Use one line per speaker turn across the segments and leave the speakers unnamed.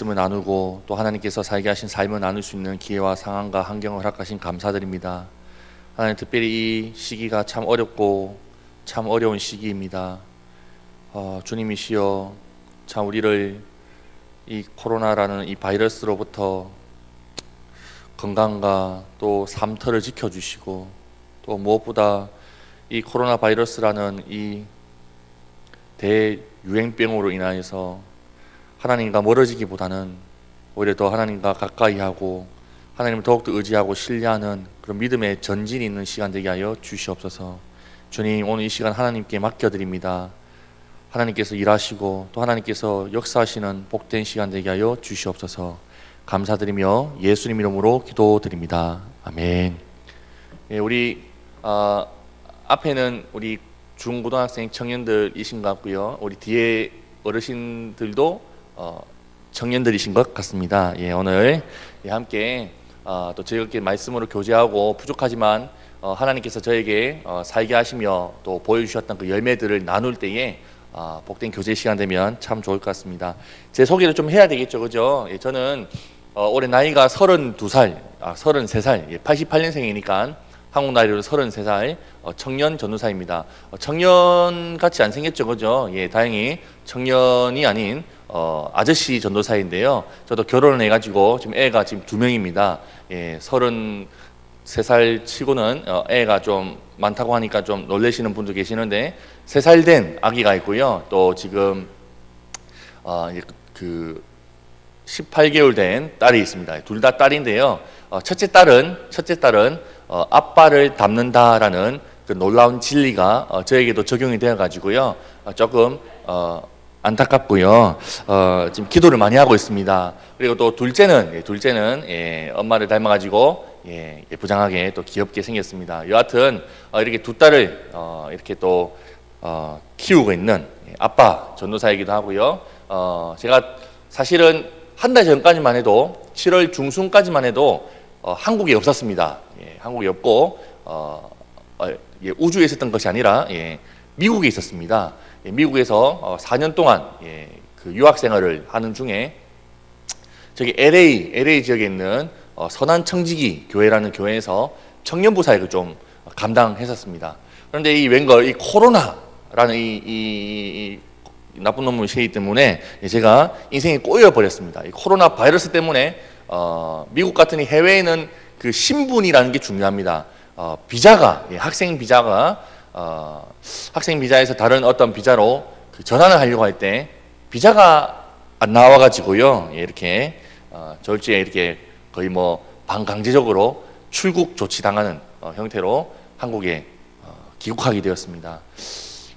말씀을 나누고 또 하나님께서 살게 하신 삶을 나눌 수 있는 기회와 상황과 환경을 허락하신 감사드립니다. 하나님, 특별히 이 시기가 참 어렵고 참 어려운 시기입니다. 주님이시여, 참 우리를 이 코로나라는 이 바이러스로부터 건강과 또 삶터를 지켜주시고, 또 무엇보다 이 코로나 바이러스라는 이 대유행병으로 인하여서 하나님과 멀어지기보다는 오히려 더 하나님과 가까이 하고 하나님을 더욱더 의지하고 신뢰하는 그런 믿음의 전진이 있는 시간 되게 하여 주시옵소서. 주님, 오늘 이 시간 하나님께 맡겨드립니다. 하나님께서 일하시고 또 하나님께서 역사하시는 복된 시간 되게 하여 주시옵소서. 감사드리며 예수님 이름으로 기도드립니다. 아멘. 우리 앞에는 우리 중고등학생 청년들이신 것 같고요. 우리 뒤에 어르신들도 청년들이신 것 같습니다. 오늘 함께 또 즐겁게 말씀으로 교제하고 부족하지만 하나님께서 저에게 살게 하시며 또 보여주셨던 그 열매들을 나눌 때에 복된 교제 시간 되면 참 좋을 것 같습니다. 제 소개를 좀 해야 되겠죠, 그죠? 저는 올해 나이가 32살, 33살, 88년생이니까 한국 나이로 33살 청년 전도사입니다. 청년 같이 안 생겼죠, 그죠? 다행히 청년이 아닌 아저씨 전도사인데요. 저도 결혼을 해가지고 지금 애가 지금 2명입니다. 33살 치고는 애가 좀 많다고 하니까 좀 놀라시는 분도 계시는데 3살 된 아기가 있고요. 또 지금 그 18개월 된 딸이 있습니다. 둘 다 딸인데요. 첫째 딸은 아빠를 닮는다라는 그 놀라운 진리가 저에게도 적용이 되어 가지고요. 조금 안타깝고요. 지금 기도를 많이 하고 있습니다. 그리고 또 둘째는 엄마를 닮아가지고 예쁘장하게 또 귀엽게 생겼습니다. 여하튼 이렇게 두 딸을 이렇게 또 키우고 있는 아빠 전도사이기도 하고요. 제가 사실은 한 달 전까지만 해도 7월 중순까지만 해도 한국에 없었습니다. 한국에 없고 우주에 있었던 것이 아니라 미국에 있었습니다. 미국에서 4년 동안 그 유학 생활을 하는 중에 저기 LA 지역에 있는 선한 청지기 교회라는 교회에서 청년부 사역을 좀 감당했었습니다. 그런데 이 웬걸 이 코로나라는 이 나쁜 놈의 쉐이 때문에 제가 인생이 꼬여 버렸습니다. 이 코로나 바이러스 때문에 미국 같은 해외에는 그 신분이라는 게 중요합니다. 비자가 학생 비자에서 다른 어떤 비자로 그 전환을 하려고 할 때 비자가 안 나와가지고요. 이렇게 절주에 이렇게 거의 뭐 반강제적으로 출국 조치당하는 형태로 한국에 귀국하게 되었습니다.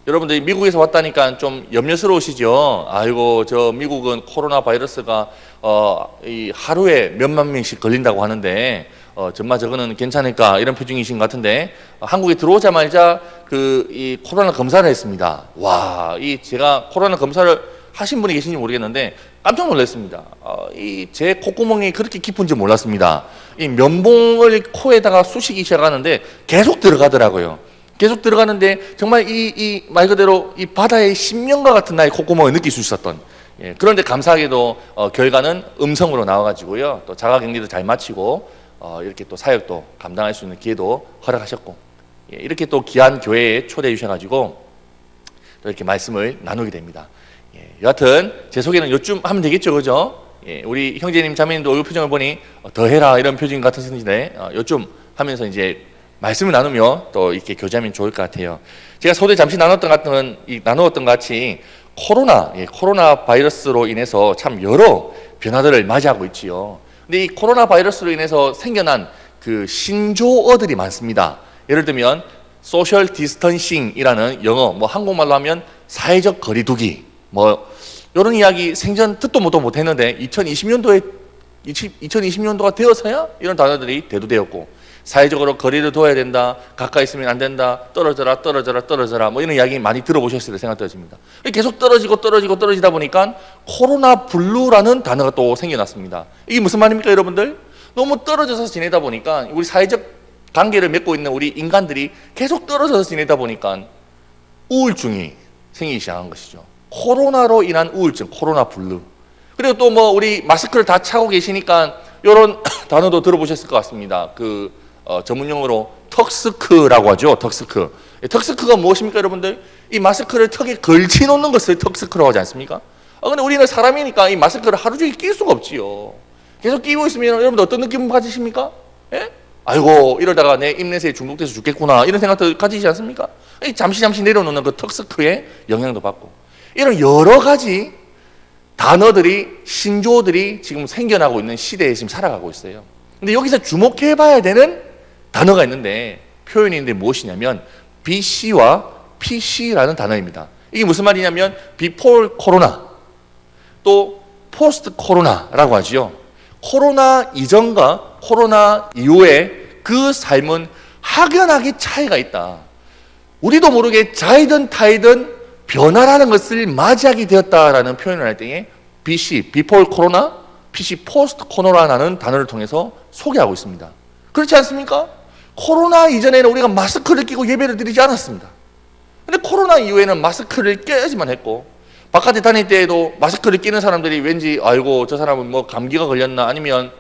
여러분들 미국에서 왔다니까 좀 염려스러우시죠? 아이고, 저 미국은 코로나 바이러스가 이 하루에 몇만 명씩 걸린다고 하는데 정말 저거는 괜찮을까 이런 표정이신 것 같은데 한국에 들어오자마자 이 코로나 검사를 했습니다. 와, 제가 코로나 검사를 하신 분이 계신지 모르겠는데 깜짝 놀랐습니다. 제 콧구멍이 그렇게 깊은지 몰랐습니다. 이 면봉을 코에다가 쑤시기 시작하는데 계속 들어가더라고요. 계속 들어가는데 정말 말 그대로 이 바다의 신명과 같은 나의 콧구멍을 느낄 수 있었던, 그런데 감사하게도 결과는 음성으로 나와가지고요. 또 자가격리도 잘 마치고 이렇게 또 사역도 감당할 수 있는 기회도 허락하셨고, 이렇게 또 귀한 교회에 초대해 주셔가지고 또 이렇게 말씀을 나누게 됩니다. 여하튼 제 소개는 요쯤 하면 되겠죠, 그죠? 우리 형제님 자매님도 얼굴 표정을 보니 더 해라 이런 표정 같으신데 요쯤 하면서 이제 말씀을 나누며 또 이렇게 교제하면 좋을 것 같아요. 제가 서두에 잠시 나누었던 것 같이 코로나 바이러스로 인해서 참 여러 변화들을 맞이하고 있지요. 근데 이 코로나 바이러스로 인해서 생겨난 그 신조어들이 많습니다. 예를 들면 소셜 디스턴싱이라는 영어, 한국말로 하면 사회적 거리두기, 이런 이야기 생전 듣도 못했는데 2020년도가 되어서야 이런 단어들이 대두되었고, 사회적으로 거리를 둬야 된다, 가까이 있으면 안 된다, 떨어져라 이런 이야기 많이 들어보셨을 생각되어집니다. 계속 떨어지다 보니까 코로나 블루라는 단어가 또 생겨났습니다. 이게 무슨 말입니까, 여러분들? 너무 떨어져서 지내다 보니까 우리 사회적 관계를 맺고 있는 우리 인간들이 계속 떨어져서 지내다 보니까 우울증이 생기기 시작한 것이죠. 코로나로 인한 우울증, 코로나 블루. 그리고 또 뭐 우리 마스크를 다 차고 계시니까 이런 단어도 들어보셨을 것 같습니다. 그 전문 용어로 턱스크라고 하죠. 턱스크. 턱스크가 무엇입니까, 여러분들? 이 마스크를 턱에 걸치 놓는 것을 턱스크라고 하지 않습니까? 근데 우리는 사람이니까 이 마스크를 하루 종일 낄 수가 없지요. 계속 끼고 있으면 여러분들 어떤 느낌 가지십니까? 예? 아이고, 이러다가 내 입냄새에 중독돼서 죽겠구나, 이런 생각도 가지지 않습니까? 잠시 내려놓는 그 턱스크의 영향도 받고, 이런 여러 가지 단어들이, 신조어들이 지금 생겨나고 있는 시대에 지금 살아가고 있어요. 근데 여기서 주목해 봐야 되는 단어가 있는데, 표현이 있는데 무엇이냐면 BC와 PC라는 단어입니다. 이게 무슨 말이냐면 before 코로나, 또 포스트 코로나라고 하죠. 코로나 이전과 코로나 이후에 그 삶은 확연하게 차이가 있다. 우리도 모르게 자이든 타이든 변화라는 것을 맞이하게 되었다라는 표현을 할 때에 BC, before 코로나, PC, 포스트 코로나라는 단어를 통해서 소개하고 있습니다. 그렇지 않습니까? 코로나 이전에는 우리가 마스크를 끼고 예배를 드리지 않았습니다. 근데 코로나 이후에는 마스크를 껴야지만 했고, 바깥에 다닐 때에도 마스크를 끼는 사람들이 왠지 아이고 저 사람은 뭐 감기가 걸렸나, 아니면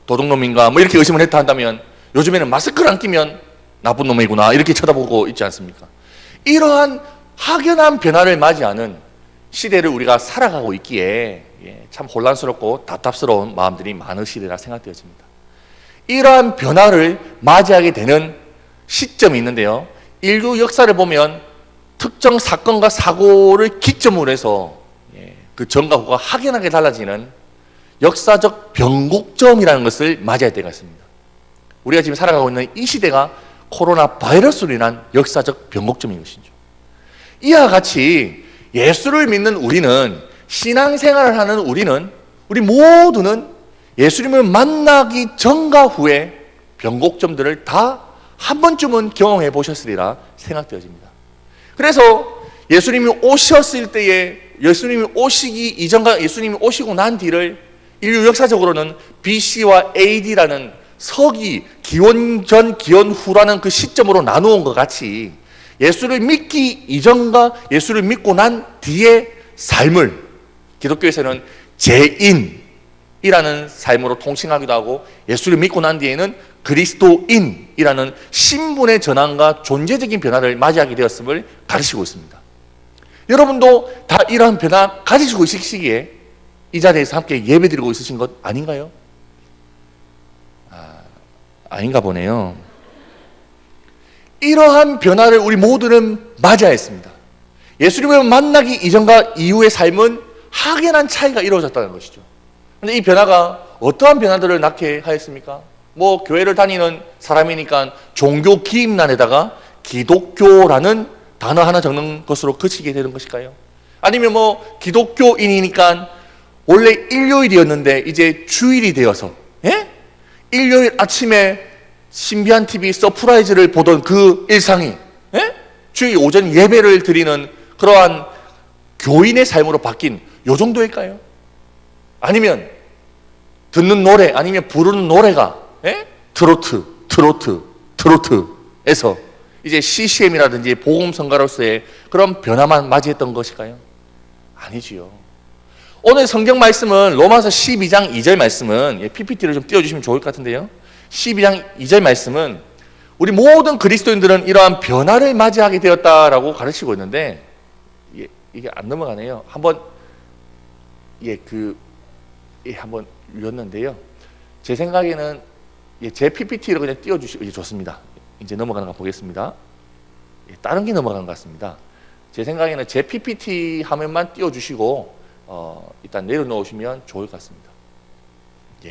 도둑놈인가 뭐 이렇게 의심을 했다 한다면, 요즘에는 마스크를 안 끼면 나쁜 놈이구나 이렇게 쳐다보고 있지 않습니까? 이러한 확연한 변화를 맞이하는 시대를 우리가 살아가고 있기에 참 혼란스럽고 답답스러운 마음들이 많으시리라 생각되어집니다. 이러한 변화를 맞이하게 되는 시점이 있는데요, 인류 역사를 보면 특정 사건과 사고를 기점으로 해서 그 전과 후가 확연하게 달라지는 역사적 변곡점이라는 것을 맞이할 때가 있습니다. 우리가 지금 살아가고 있는 이 시대가 코로나 바이러스로 인한 역사적 변곡점인 것이죠. 이와 같이 예수를 믿는 우리는, 신앙생활을 하는 우리는, 우리 모두는 예수님을 만나기 전과 후에 변곡점들을 다 한 번쯤은 경험해 보셨으리라 생각되어집니다. 그래서 예수님이 오셨을 때에, 예수님이 오시기 이전과 예수님이 오시고 난 뒤를 인류 역사적으로는 BC와 AD라는 서기, 기원 전, 기원 후라는 그 시점으로 나누은 것 같이, 예수를 믿기 이전과 예수를 믿고 난 뒤의 삶을 기독교에서는 죄인이라는 삶으로 통칭하기도 하고, 예수를 믿고 난 뒤에는 그리스도인이라는 신분의 전환과 존재적인 변화를 맞이하게 되었음을 가르치고 있습니다. 여러분도 다 이러한 변화 가지시고 있으시기에 이 자리에서 함께 예배드리고 있으신 것 아닌가요? 아닌가 보네요. 이러한 변화를 우리 모두는 맞이해야 했습니다. 예수님을 만나기 이전과 이후의 삶은 확연한 차이가 이루어졌다는 것이죠. 그런데 이 변화가 어떠한 변화들을 낳게 하였습니까? 뭐 교회를 다니는 사람이니까 종교 기입란에다가 기독교라는 단어 하나 적는 것으로 그치게 되는 것일까요? 아니면 뭐 기독교인이니까 원래 일요일이었는데 이제 주일이 되어서, 일요일 아침에 신비한 TV 서프라이즈를 보던 그 일상이 주일 오전 예배를 드리는 그러한 교인의 삶으로 바뀐 요 정도일까요? 아니면 듣는 노래, 아니면 부르는 노래가 트로트에서 이제 CCM이라든지 복음성가로서의 그런 변화만 맞이했던 것일까요? 아니지요. 오늘 성경 말씀은 로마서 12장 2절 말씀은, PPT를 좀 띄워주시면 좋을 것 같은데요, 12장 2절 말씀은 우리 모든 그리스도인들은 이러한 변화를 맞이하게 되었다라고 가르치고 있는데, 이게 안 넘어가네요. 한번 한번 읽었는데요, 제 생각에는 제 PPT를 그냥 띄워주시면 좋습니다. 이제 넘어가는 거 보겠습니다. 다른 게 넘어가는 것 같습니다. 제 생각에는 제 PPT 화면만 띄워주시고 일단 내려놓으시면 좋을 것 같습니다.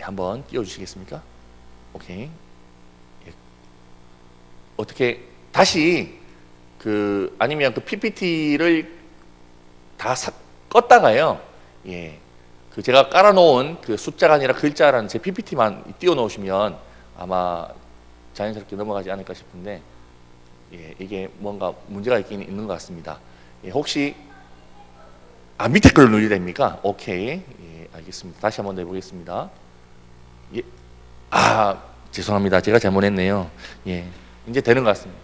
한번 띄워주시겠습니까? 오케이. 어떻게 다시 아니면 그 PPT를 다 껐다가요, 제가 깔아놓은 그 숫자가 아니라 글자라는 제 PPT만 띄워놓으시면 아마 자연스럽게 넘어가지 않을까 싶은데, 이게 뭔가 문제가 있긴 있는 것 같습니다. 혹시 밑에 걸 눌러야 됩니까? 오케이. 알겠습니다. 다시 한번 해보겠습니다. 죄송합니다. 제가 잘못했네요. 이제 되는 것 같습니다.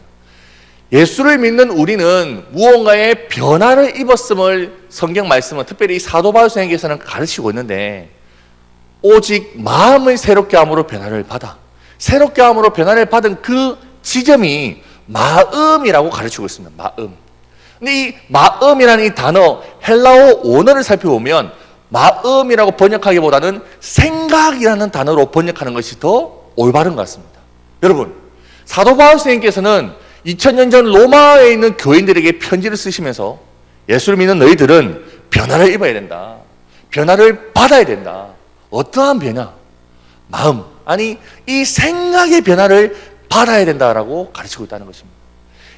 예수를 믿는 우리는 무언가의 변화를 입었음을 성경 말씀은 특별히 사도 바울서에게서는 가르치고 있는데, 오직 마음을 새롭게 함으로 변화를 받아, 새롭게 함으로 변화를 받은 그 지점이 마음이라고 가르치고 있습니다. 마음. 근데 이 마음이라는 이 단어, 헬라어 원어를 살펴보면 마음이라고 번역하기보다는 생각이라는 단어로 번역하는 것이 더 올바른 것 같습니다. 여러분, 사도 바울 선생님께서는 2000년 전 로마에 있는 교인들에게 편지를 쓰시면서 예수를 믿는 너희들은 변화를 입어야 된다, 변화를 받아야 된다. 어떠한 변화? 마음, 아니 이 생각의 변화를 받아야 된다라고 가르치고 있다는 것입니다.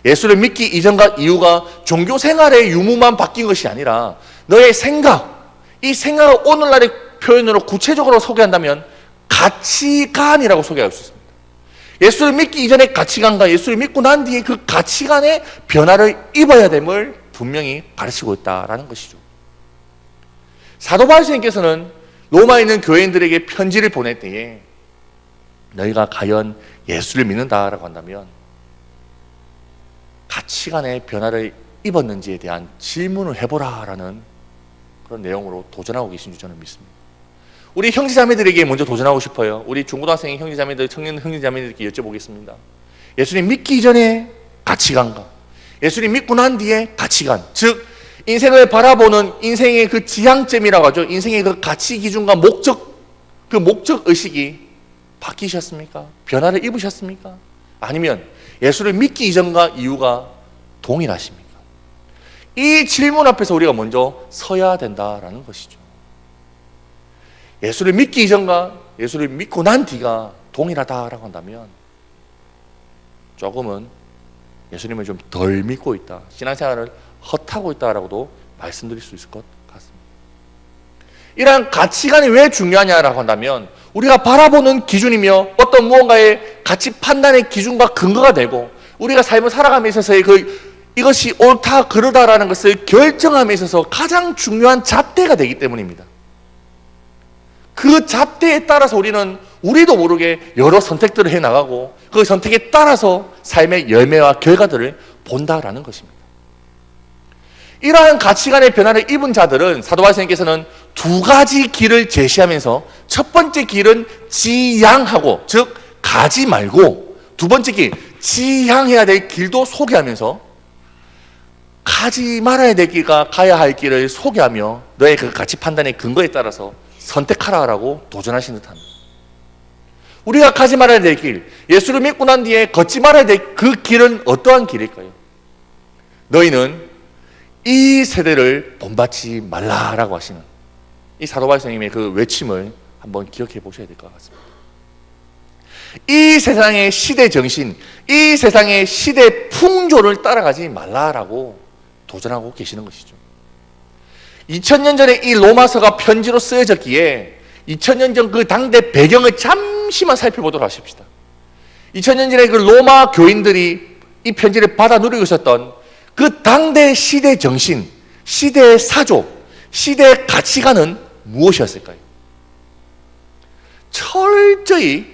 예수를 믿기 이전과 이후가 종교 생활의 유무만 바뀐 것이 아니라 너의 생각, 이 생각을 오늘날의 표현으로 구체적으로 소개한다면 가치관이라고 소개할 수 있습니다. 예수를 믿기 이전의 가치관과 예수를 믿고 난 뒤에 그 가치관의 변화를 입어야 됨을 분명히 가르치고 있다는 것이죠. 사도 바울 선생님께서는 로마에 있는 교인들에게 편지를 보낼 때에 너희가 과연 예수를 믿는다라고 한다면 가치관의 변화를 입었는지에 대한 질문을 해보라라는 그런 내용으로 도전하고 계신 줄 저는 믿습니다. 우리 형제자매들에게 먼저 도전하고 싶어요. 우리 중고등학생 형제자매들, 청년 형제자매들께 여쭤보겠습니다. 예수님 믿기 이전의 가치관과 예수님 믿고 난 뒤의 가치관, 즉 인생을 바라보는 인생의 그 지향점이라고 하죠. 인생의 그 가치 기준과 목적, 그 목적 의식이 바뀌셨습니까? 변화를 입으셨습니까? 아니면 예수를 믿기 이전과 이후가 동일하십니까? 이 질문 앞에서 우리가 먼저 서야 된다라는 것이죠. 예수를 믿기 이전과 예수를 믿고 난 뒤가 동일하다라고 한다면 조금은 예수님을 좀 덜 믿고 있다, 신앙생활을 헛하고 있다라고도 말씀드릴 수 있을 것 같습니다. 이러한 가치관이 왜 중요하냐라고 한다면 우리가 바라보는 기준이며 어떤 무언가의 가치 판단의 기준과 근거가 되고 우리가 삶을 살아감에 있어서의 이것이 옳다 그르다라는 것을 결정함에 있어서 가장 중요한 잣대가 되기 때문입니다. 그 잣대에 따라서 우리도 모르게 여러 선택들을 해나가고 그 선택에 따라서 삶의 열매와 결과들을 본다라는 것입니다. 이러한 가치관의 변화를 입은 자들은 사도 바울 선생님께서는 두 가지 길을 제시하면서 첫 번째 길은 지향하고, 즉 가지 말고, 두 번째 길 지향해야 될 길도 소개하면서 가지 말아야 될 길과 가야 할 길을 소개하며 너의 그 가치 판단의 근거에 따라서 선택하라라고 도전하신 듯합니다. 우리가 가지 말아야 될 길, 예수를 믿고 난 뒤에 걷지 말아야 될 그 길은 어떠한 길일까요? 너희는 이 세대를 본받지 말라라고 하시는 이 사도 바울 선생님의 그 외침을 한번 기억해 보셔야 될 것 같습니다. 이 세상의 시대 정신, 이 세상의 시대 풍조를 따라가지 말라라고 도전하고 계시는 것이죠. 2000년 전에 이 로마서가 편지로 쓰여졌기에 2000년 전 그 당대 배경을 잠시만 살펴보도록 하십시다. 2000년 전에 그 로마 교인들이 이 편지를 받아 누리고 있었던 그 당대 시대 정신, 시대의 사조, 시대의 가치관은 무엇이었을까요? 철저히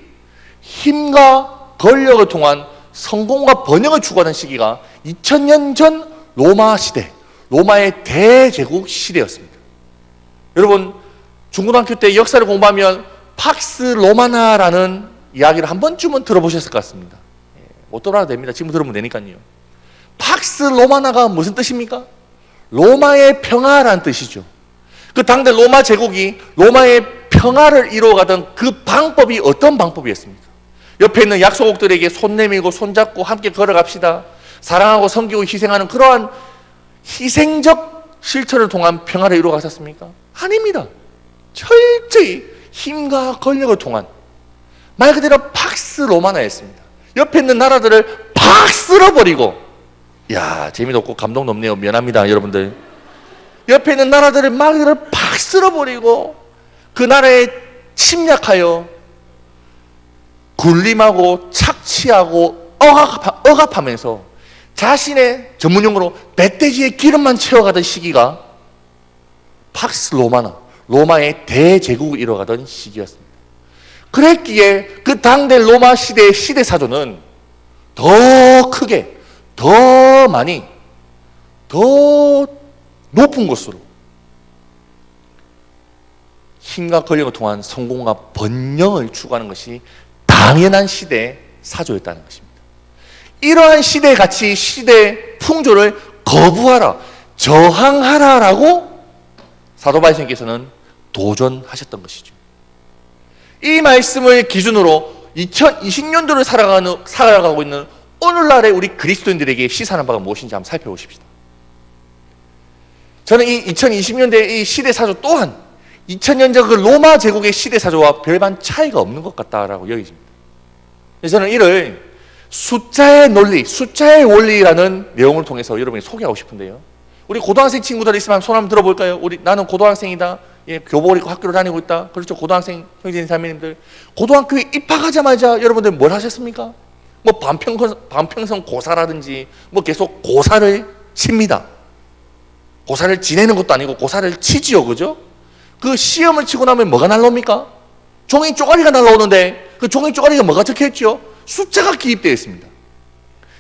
힘과 권력을 통한 성공과 번영을 추구하는 시기가 2000년 전 로마 시대, 로마의 대제국 시대였습니다. 여러분, 중고등학교 때 역사를 공부하면 팍스 로마나라는 이야기를 한 번쯤은 들어보셨을 것 같습니다. 못 들어도 됩니다. 지금 들으면 되니까요. 팍스 로마나가 무슨 뜻입니까? 로마의 평화라는 뜻이죠. 그 당대 로마 제국이 로마의 평화를 이루어가던 그 방법이 어떤 방법이었습니까? 옆에 있는 약소국들에게 손 내밀고 손잡고 함께 걸어갑시다, 사랑하고 섬기고 희생하는 그러한 희생적 실천을 통한 평화를 이루어갔었습니까? 아닙니다. 철저히 힘과 권력을 통한 말 그대로 팍스 로마나였습니다. 옆에 있는 나라들을 팍 쓸어버리고, 야, 재미도 없고 감동도 없네요. 미안합니다, 여러분들. 옆에 있는 나라들을 말 그대로 팍 쓸어버리고 그 나라에 침략하여 군림하고 착취하고 억압하면서 자신의 전문용어로 멧돼지의 기름만 채워가던 시기가 팍스 로마나, 로마의 대제국을 이뤄가던 시기였습니다. 그랬기에 그 당대 로마 시대의 시대사조는 더 크게, 더 많이, 더 높은 곳으로 힘과 권력을 통한 성공과 번영을 추구하는 것이 당연한 시대의 사조였다는 것입니다. 이러한 시대의 가치, 시대의 풍조를 거부하라, 저항하라라고 사도 바울께서는 도전하셨던 것이죠. 이 말씀을 기준으로 2020년도를 살아가고 있는 오늘날의 우리 그리스도인들에게 시사하는 바가 무엇인지 한번 살펴보십시다. 저는 이 2020년대의 이 시대사조 또한 2000년 전 그 로마 제국의 시대사조와 별반 차이가 없는 것 같다라고 여겨집니다. 그래서 저는 이를 숫자의 논리, 숫자의 원리라는 내용을 통해서 여러분에게 소개하고 싶은데요. 우리 고등학생 친구들 있으면 손 한번 들어볼까요? 나는 고등학생이다. 예, 교복을 입고 학교를 다니고 있다. 그렇죠. 고등학생 형제님, 자매님들. 고등학교에 입학하자마자 여러분들 뭘 하셨습니까? 뭐 반평성 고사라든지 뭐 계속 고사를 칩니다. 고사를 지내는 것도 아니고 고사를 치지요. 그죠? 그 시험을 치고 나면 뭐가 날라옵니까? 종이 쪼가리가 날라오는데 그 종이 쪼가리가 뭐가 적혀있죠? 숫자가 기입되어 있습니다.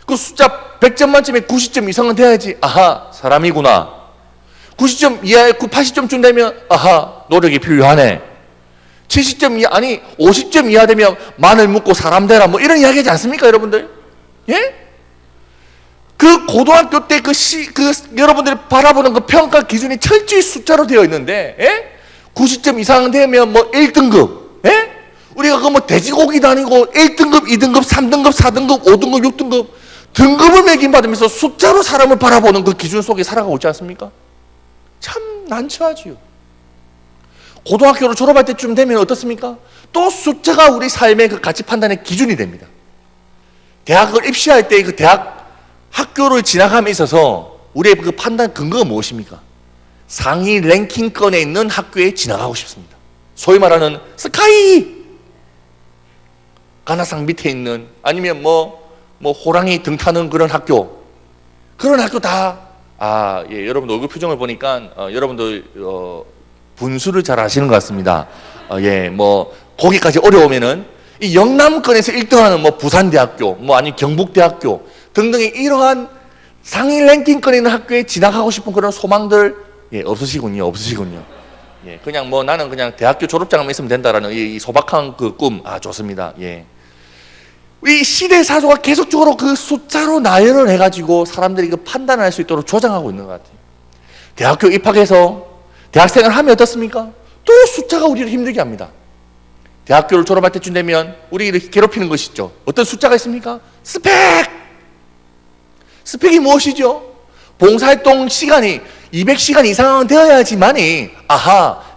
그 숫자 100점 만점에 90점 이상은 돼야지 아하 사람이구나. 90점 이하에 80점 되면 아하 노력이 필요하네. 70점 이하 아니 50점 이하 되면 마늘 묻고 사람 되라 뭐 이런 이야기하지 않습니까 여러분들? 예? 그 고등학교 때 여러분들이 바라보는 그 평가 기준이 철저히 숫자로 되어 있는데 예? 90점 이상 되면 뭐 1등급 예? 우리가 그 뭐 돼지고기도 아니고 1등급, 2등급, 3등급, 4등급, 5등급, 6등급 등급을 매김받으면서 숫자로 사람을 바라보는 그 기준 속에 살아가고 있지 않습니까? 참 난처하지요. 고등학교를 졸업할 때쯤 되면 어떻습니까? 또 숫자가 우리 삶의 그 가치 판단의 기준이 됩니다. 대학을 입시할 때 그 대학 학교를 지나감에 있어서 우리의 그 판단 근거가 무엇입니까? 상위 랭킹권에 있는 학교에 지나가고 싶습니다. 소위 말하는 스카이! 가나상 밑에 있는 아니면 뭐 호랑이 등 타는 그런 학교 다 예, 여러분들 얼굴 표정을 보니까 여러분들 분수를 잘 아시는 것 같습니다. 예, 뭐 거기까지 어려우면은 이 영남권에서 1등하는 뭐 부산대학교, 뭐 아니 경북대학교 등등의 이러한 상위 랭킹권에 있는 학교에 지나가고 싶은 그런 소망들 예, 없으시군요. 예, 그냥 뭐 나는 그냥 대학교 졸업장만 있으면 된다라는 이 소박한 그 꿈, 좋습니다. 예. 이 시대 사조가 계속적으로 그 숫자로 나열을 해가지고 사람들이 그 판단을 할 수 있도록 조장하고 있는 것 같아요. 대학교 입학해서 대학생을 하면 어떻습니까? 또 숫자가 우리를 힘들게 합니다. 대학교를 졸업할 때쯤 되면 우리를 괴롭히는 것이죠. 어떤 숫자가 있습니까? 스펙이 무엇이죠? 봉사활동 시간이 200시간 이상은 되어야지만이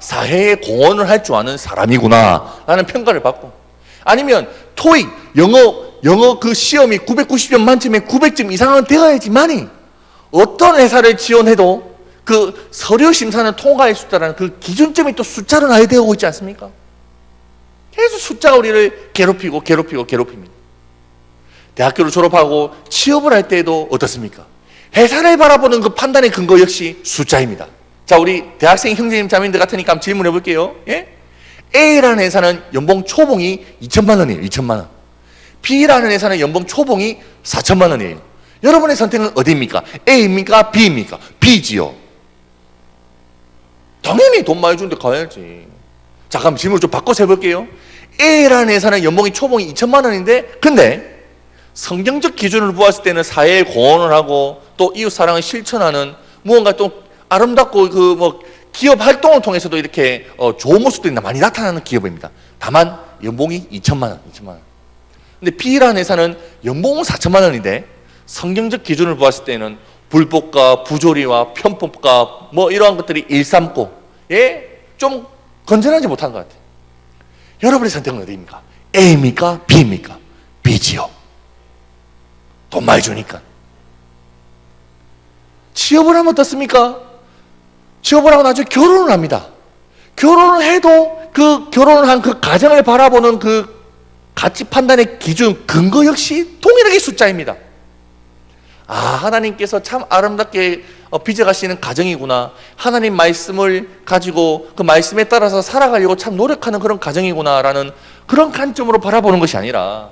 사회에 공헌을 할 줄 아는 사람이구나 라는 평가를 받고, 아니면 토익 영어 그 시험이 990점 만점에 900점 이상은 되어야지만이 어떤 회사를 지원해도 그 서류 심사는 통과할 수 있다는 그 기준점이 또 숫자로 나열되어 있지 않습니까? 계속 숫자가 우리를 괴롭힙니다. 대학교를 졸업하고 취업을 할 때에도 어떻습니까? 회사를 바라보는 그 판단의 근거 역시 숫자입니다. 자, 우리 대학생 형제님 자매님들 같으니까 한번 질문해 볼게요. 예? A라는 회사는 연봉 초봉이 2천만 원이에요. 2천만 원. B라는 회사는 연봉 초봉이 4천만 원이에요. 여러분의 선택은 어디입니까? A입니까? B입니까? B지요. 당연히 돈 많이 주는데 가야지. 자, 그럼 질문을 좀 바꿔서 해볼게요. A라는 회사는 연봉이 초봉이 2천만 원인데 근데 성경적 기준을 보았을 때는 사회에 공헌을 하고 또 이웃 사랑을 실천하는 무언가 또 아름답고 그 뭐 기업 활동을 통해서도 이렇게 좋은 모습들이 많이 나타나는 기업입니다. 다만 연봉이 2천만 원. 근데 B라는 회사는 연봉은 4천만 원인데 성경적 기준을 보았을 때는 불법과 부조리와 편법과 뭐 이러한 것들이 일삼고 좀 건전하지 못한 것 같아요. 여러분의 선택은 어디입니까? A입니까? B입니까? B지요. 돈 많이 주니까. 취업을 하면 어떻습니까? 취업을 하고 나중에 결혼을 합니다. 결혼을 해도 그 결혼을 한 그 가정을 바라보는 그 가치 판단의 기준, 근거 역시 동일하게 숫자입니다. 하나님께서 참 아름답게 빚어가시는 가정이구나. 하나님 말씀을 가지고 그 말씀에 따라서 살아가려고 참 노력하는 그런 가정이구나라는 그런 관점으로 바라보는 것이 아니라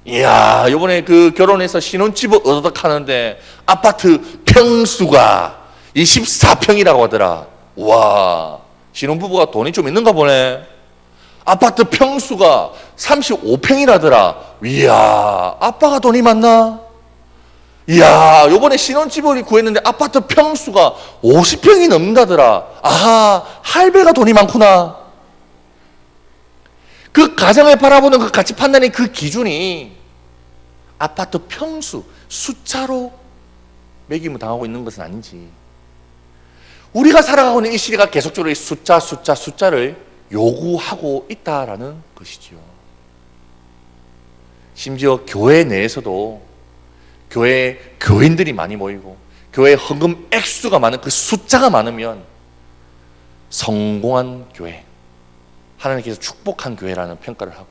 이야, 요번에 그 결혼해서 신혼집을 얻어닥 하는데 아파트 평수가 24평이라고 하더라. 와, 신혼부부가 돈이 좀 있는가 보네. 아파트 평수가 35평이라더라. 이야, 아빠가 돈이 많나? 이야, 요번에 신혼집을 구했는데 아파트 평수가 50평이 넘는다더라. 아하, 할배가 돈이 많구나. 그 가정을 바라보는 그 가치 판단의 그 기준이 아파트 평수, 숫자로 매김을 당하고 있는 것은 아닌지. 우리가 살아가고 있는 이 시대가 계속적으로 이 숫자를 요구하고 있다라는 것이지요. 심지어 교회 내에서도 교회 교인들이 많이 모이고 교회 헌금 액수가 많은 그 숫자가 많으면 성공한 교회, 하나님께서 축복한 교회라는 평가를 하고,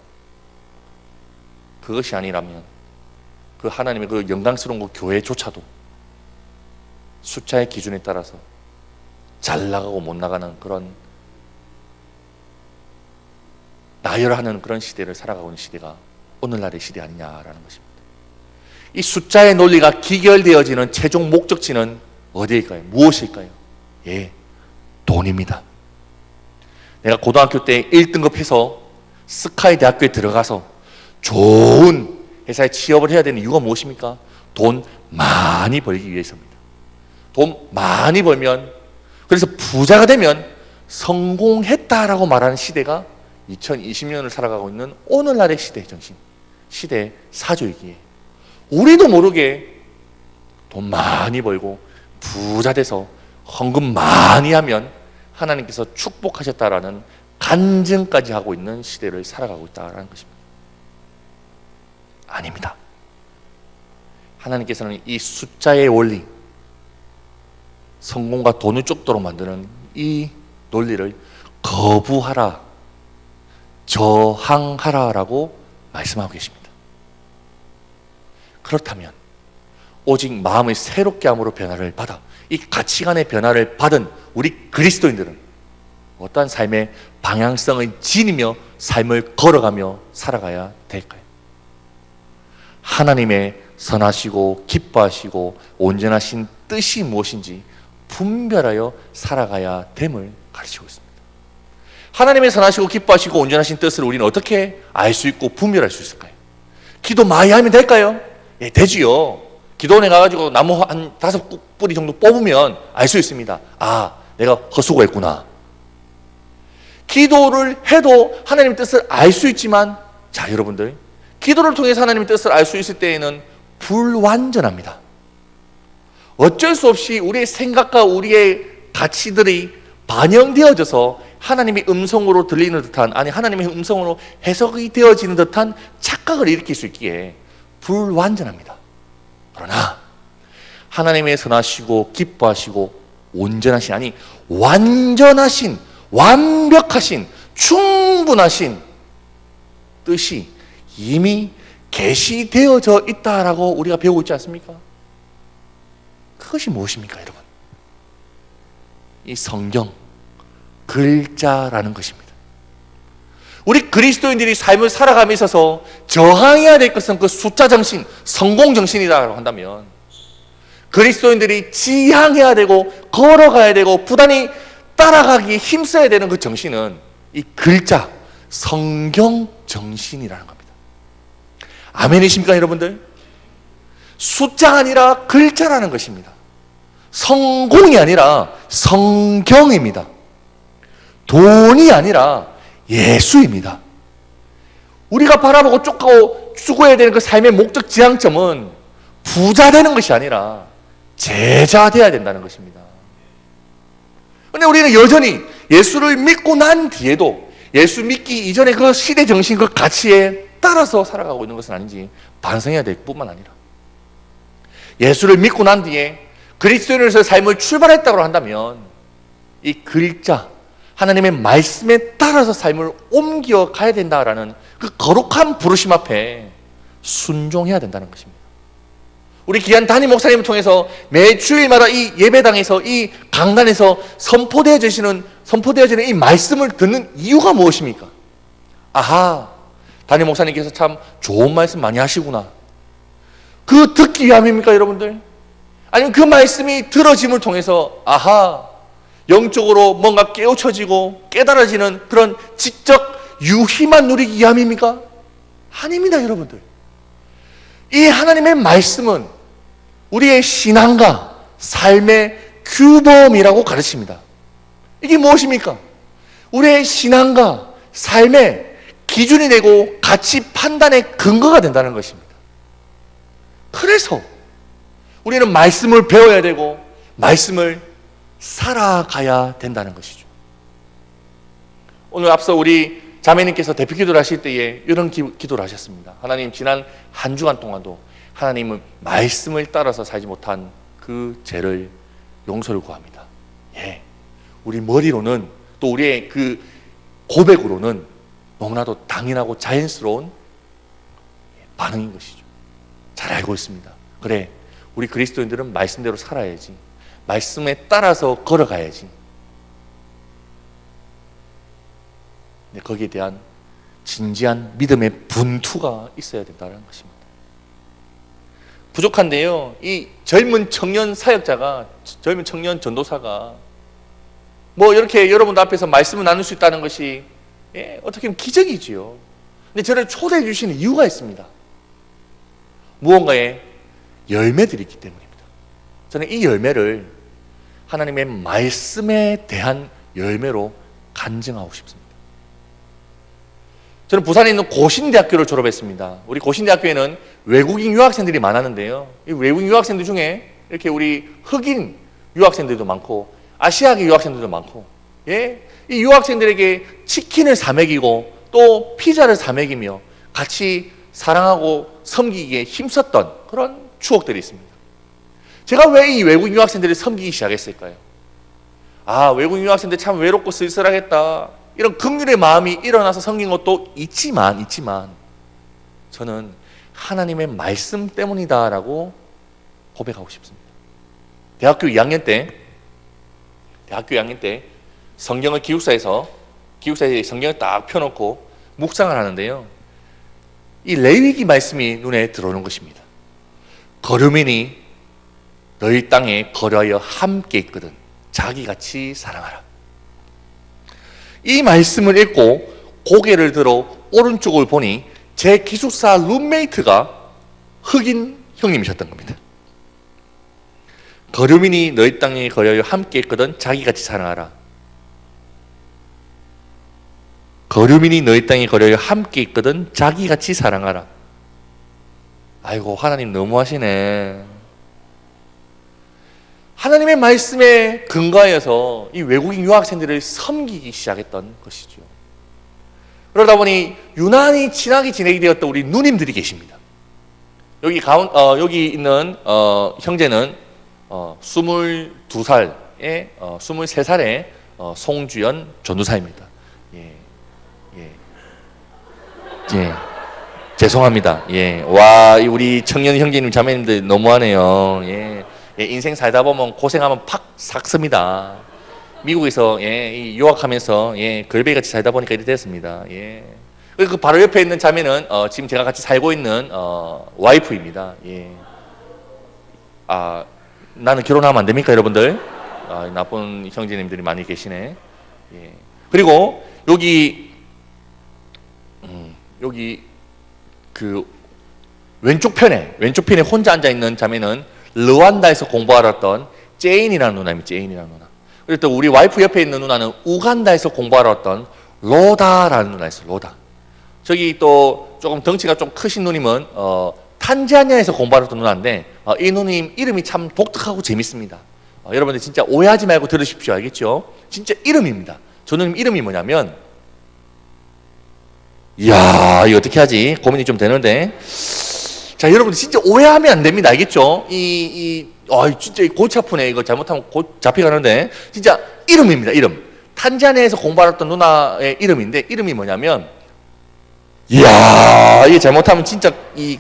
그것이 아니라면 그 하나님의 그 영광스러운 그 교회조차도 숫자의 기준에 따라서 잘 나가고 못 나가는 그런 나열하는 그런 시대를 살아가고 있는 시대가 오늘날의 시대 아니냐라는 것입니다. 이 숫자의 논리가 기결되어지는 최종 목적지는 어디일까요? 무엇일까요? 예, 돈입니다. 내가 고등학교 때 1등급 해서 스카이 대학교에 들어가서 좋은 회사에 취업을 해야 되는 이유가 무엇입니까? 돈 많이 벌기 위해서입니다. 돈 많이 벌면, 그래서 부자가 되면 성공했다라고 말하는 시대가 2020년을 살아가고 있는 오늘날의 시대 정신, 시대 사조이기에 우리도 모르게 돈 많이 벌고 부자 돼서 헌금 많이 하면 하나님께서 축복하셨다라는 간증까지 하고 있는 시대를 살아가고 있다는 것입니다. 아닙니다. 하나님께서는 이 숫자의 원리, 성공과 돈을 쫓도록 만드는 이 논리를 거부하라, 저항하라라고 말씀하고 계십니다. 그렇다면 오직 마음의 새롭게 함으로 변화를 받아 이 가치관의 변화를 받은 우리 그리스도인들은 어떠한 삶의 방향성을 지니며 삶을 걸어가며 살아가야 될까요? 하나님의 선하시고 기뻐하시고 온전하신 뜻이 무엇인지 분별하여 살아가야 됨을 가르치고 있습니다. 하나님의 선하시고 기뻐하시고 온전하신 뜻을 우리는 어떻게 알 수 있고 분별할 수 있을까요? 기도 많이 하면 될까요? 예, 되지요. 기도원에 가가지고 나무 한 5뿌리 정도 뽑으면 알 수 있습니다. 아, 내가 헛수고했구나. 기도를 해도 하나님의 뜻을 알 수 있지만, 자, 여러분들, 기도를 통해서 하나님의 뜻을 알 수 있을 때에는 불완전합니다. 어쩔 수 없이 우리의 생각과 우리의 가치들이 반영되어져서 하나님의 음성으로 들리는 듯한, 아니 하나님의 음성으로 해석이 되어지는 듯한 착각을 일으킬 수 있기에 불완전합니다. 그러나 하나님의 선하시고 기뻐하시고 온전하신, 아니 완전하신, 완벽하신, 충분하신 뜻이 이미 계시되어져 있다라고 우리가 배우고 있지 않습니까? 그것이 무엇입니까, 여러분? 이 성경, 글자라는 것입니다. 우리 그리스도인들이 삶을 살아감에 있어서 저항해야 될 것은 그 숫자 정신, 성공 정신이라고 한다면, 그리스도인들이 지향해야 되고 걸어가야 되고 부단히 따라가기에 힘써야 되는 그 정신은 이 글자, 성경 정신이라는 겁니다. 아멘이십니까, 여러분들? 숫자가 아니라 글자라는 것입니다. 성공이 아니라 성경입니다. 돈이 아니라 예수입니다. 우리가 바라보고 쫓고 추구해야 되는 그 삶의 목적 지향점은 부자 되는 것이 아니라 제자 되어야 된다는 것입니다. 그런데 우리는 여전히 예수를 믿고 난 뒤에도 예수 믿기 이전의 그 시대 정신, 그 가치에 따라서 살아가고 있는 것은 아닌지 반성해야 될 뿐만 아니라, 예수를 믿고 난 뒤에 그리스도인으로서의 삶을 출발했다고 한다면 이 글자, 하나님의 말씀에 따라서 삶을 옮겨 가야 된다라는 그 거룩한 부르심 앞에 순종해야 된다는 것입니다. 우리 귀한 담임 목사님을 통해서 매 주일마다 이 예배당에서, 이 강단에서 선포되어지는 이 말씀을 듣는 이유가 무엇입니까? 아하, 담임 목사님께서 참 좋은 말씀 많이 하시구나. 그 듣기 위함입니까, 여러분들? 아니면 그 말씀이 들어짐을 통해서 아하, 영적으로 뭔가 깨우쳐지고 깨달아지는 그런 지적 유희만 누리기 위함입니까? 아닙니다, 여러분들. 이 하나님의 말씀은 우리의 신앙과 삶의 규범이라고 가르칩니다. 이게 무엇입니까? 우리의 신앙과 삶의 기준이 되고 가치 판단의 근거가 된다는 것입니다. 그래서 우리는 말씀을 배워야 되고 말씀을 살아가야 된다는 것이죠. 오늘 앞서 우리 자매님께서 대표 기도를 하실 때에 이런 기도를 하셨습니다. 하나님, 지난 한 주간 동안도 하나님은 말씀을 따라서 살지 못한 그 죄를 용서를 구합니다. 예, 우리 머리로는 또 우리의 그 고백으로는 너무나도 당연하고 자연스러운 반응인 것이죠. 잘 알고 있습니다. 그래, 우리 그리스도인들은 말씀대로 살아야지, 말씀에 따라서 걸어가야지. 거기에 대한 진지한 믿음의 분투가 있어야 된다는 것입니다. 부족한데요, 이 젊은 청년 사역자가, 젊은 청년 전도사가 뭐 이렇게 여러분들 앞에서 말씀을 나눌 수 있다는 것이 어떻게 보면 기적이지요. 근데 저를 초대해 주시는 이유가 있습니다. 무언가의 열매들이 있기 때문입니다. 저는 이 열매를 하나님의 말씀에 대한 열매로 간증하고 싶습니다. 저는 부산에 있는 고신대학교를 졸업했습니다. 우리 고신대학교에는 외국인 유학생들이 많았는데요, 이 외국인 유학생들 중에 이렇게 우리 흑인 유학생들도 많고 아시아계 유학생들도 많고, 이 유학생들에게 치킨을 사먹이고 또 피자를 사먹이며 같이 사랑하고 섬기기에 힘썼던 그런 추억들이 있습니다. 제가 왜 이 외국인 유학생들을 섬기기 시작했을까요? 아, 외국인 유학생들 참 외롭고 쓸쓸하겠다, 이런 긍휼의 마음이 일어나서 섬긴 것도 있지만 저는 하나님의 말씀 때문이다라고 고백하고 싶습니다. 대학교 2학년 때 성경을 기숙사에서 성경을 딱 펴놓고 묵상을 하는데요, 이 레위기 말씀이 눈에 들어오는 것입니다. 거류민이 너희 땅에 거류하여 함께 있거든 자기같이 사랑하라. 이 말씀을 읽고 고개를 들어 오른쪽을 보니 제 기숙사 룸메이트가 흑인 형님이셨던 겁니다. 거류민이 너희 땅에 거류하여 함께 있거든 자기같이 사랑하라. 거류민이 너희 땅에 거류하여 함께 있거든 자기같이 사랑하라. 아이고, 하나님 너무하시네. 하나님의 말씀에 근거하여서 이 외국인 유학생들을 섬기기 시작했던 것이죠. 그러다 보니 유난히 친하게 지내게 되었던 우리 누님들이 계십니다. 여기 있는 형제는 23살의 송주연 전도사입니다. 죄송합니다. 와, 우리 청년 형제님 자매님들 너무하네요. 인생 살다 보면 고생하면 팍 삭습니다. 미국에서 유학하면서 걸베이같이 살다 보니까 이렇게 됐습니다. 그 바로 옆에 있는 자매는 지금 제가 같이 살고 있는 와이프입니다. 아, 나는 결혼하면 안 됩니까, 여러분들? 나쁜 형제님들이 많이 계시네. 그리고 여기 그 왼쪽 편에 혼자 앉아 있는 자매는 르완다에서 공부하러 왔던 제인이라는 누나입니다. 제인이라는 누나. 그리고 또 우리 와이프 옆에 있는 누나는 우간다에서 공부하러 왔던 로다라는 누나였어요. 로다. 저기 또 조금 덩치가 좀 크신 누님은 탄자니아에서 공부하러 왔던 누나인데 이 누님 이름이 참 독특하고 재밌습니다. 여러분들 진짜 오해하지 말고 들으십시오. 알겠죠? 진짜 이름입니다. 저 누님 이름이 뭐냐면, 이야, 이거 어떻게 하지? 고민이 좀 되는데. 자, 여러분 진짜 오해하면 안 됩니다. 알겠죠? 진짜 골치 아프네. 이거 잘못하면 곧 잡혀가는데. 진짜 이름입니다. 이름. 탄자니아에서 공부하던 누나의 이름인데, 이름이 뭐냐면, 이야, 이게 잘못하면 진짜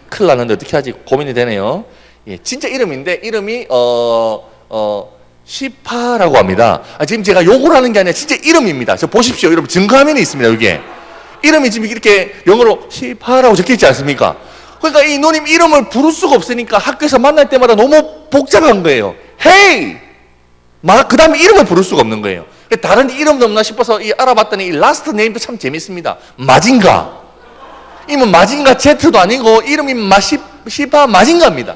큰일 나는데 어떻게 하지? 고민이 되네요. 진짜 이름인데, 이름이 시파라고 합니다. 지금 제가 욕을 하는 게 아니라 진짜 이름입니다. 저 보십시오. 여러분 증거화면이 있습니다. 여기에. 이름이 지금 이렇게 영어로 시파라고 적혀있지 않습니까? 그러니까 이 누님 이름을 부를 수가 없으니까 학교에서 만날 때마다 너무 복잡한 거예요. 헤이! 그 다음에 이름을 부를 수가 없는 거예요. 다른 이름도 없나 싶어서 알아봤더니 이 라스트 네임도 참 재밌습니다. 마징가. 이면 마징가 제트도 아니고 이름이 시파 마징가입니다.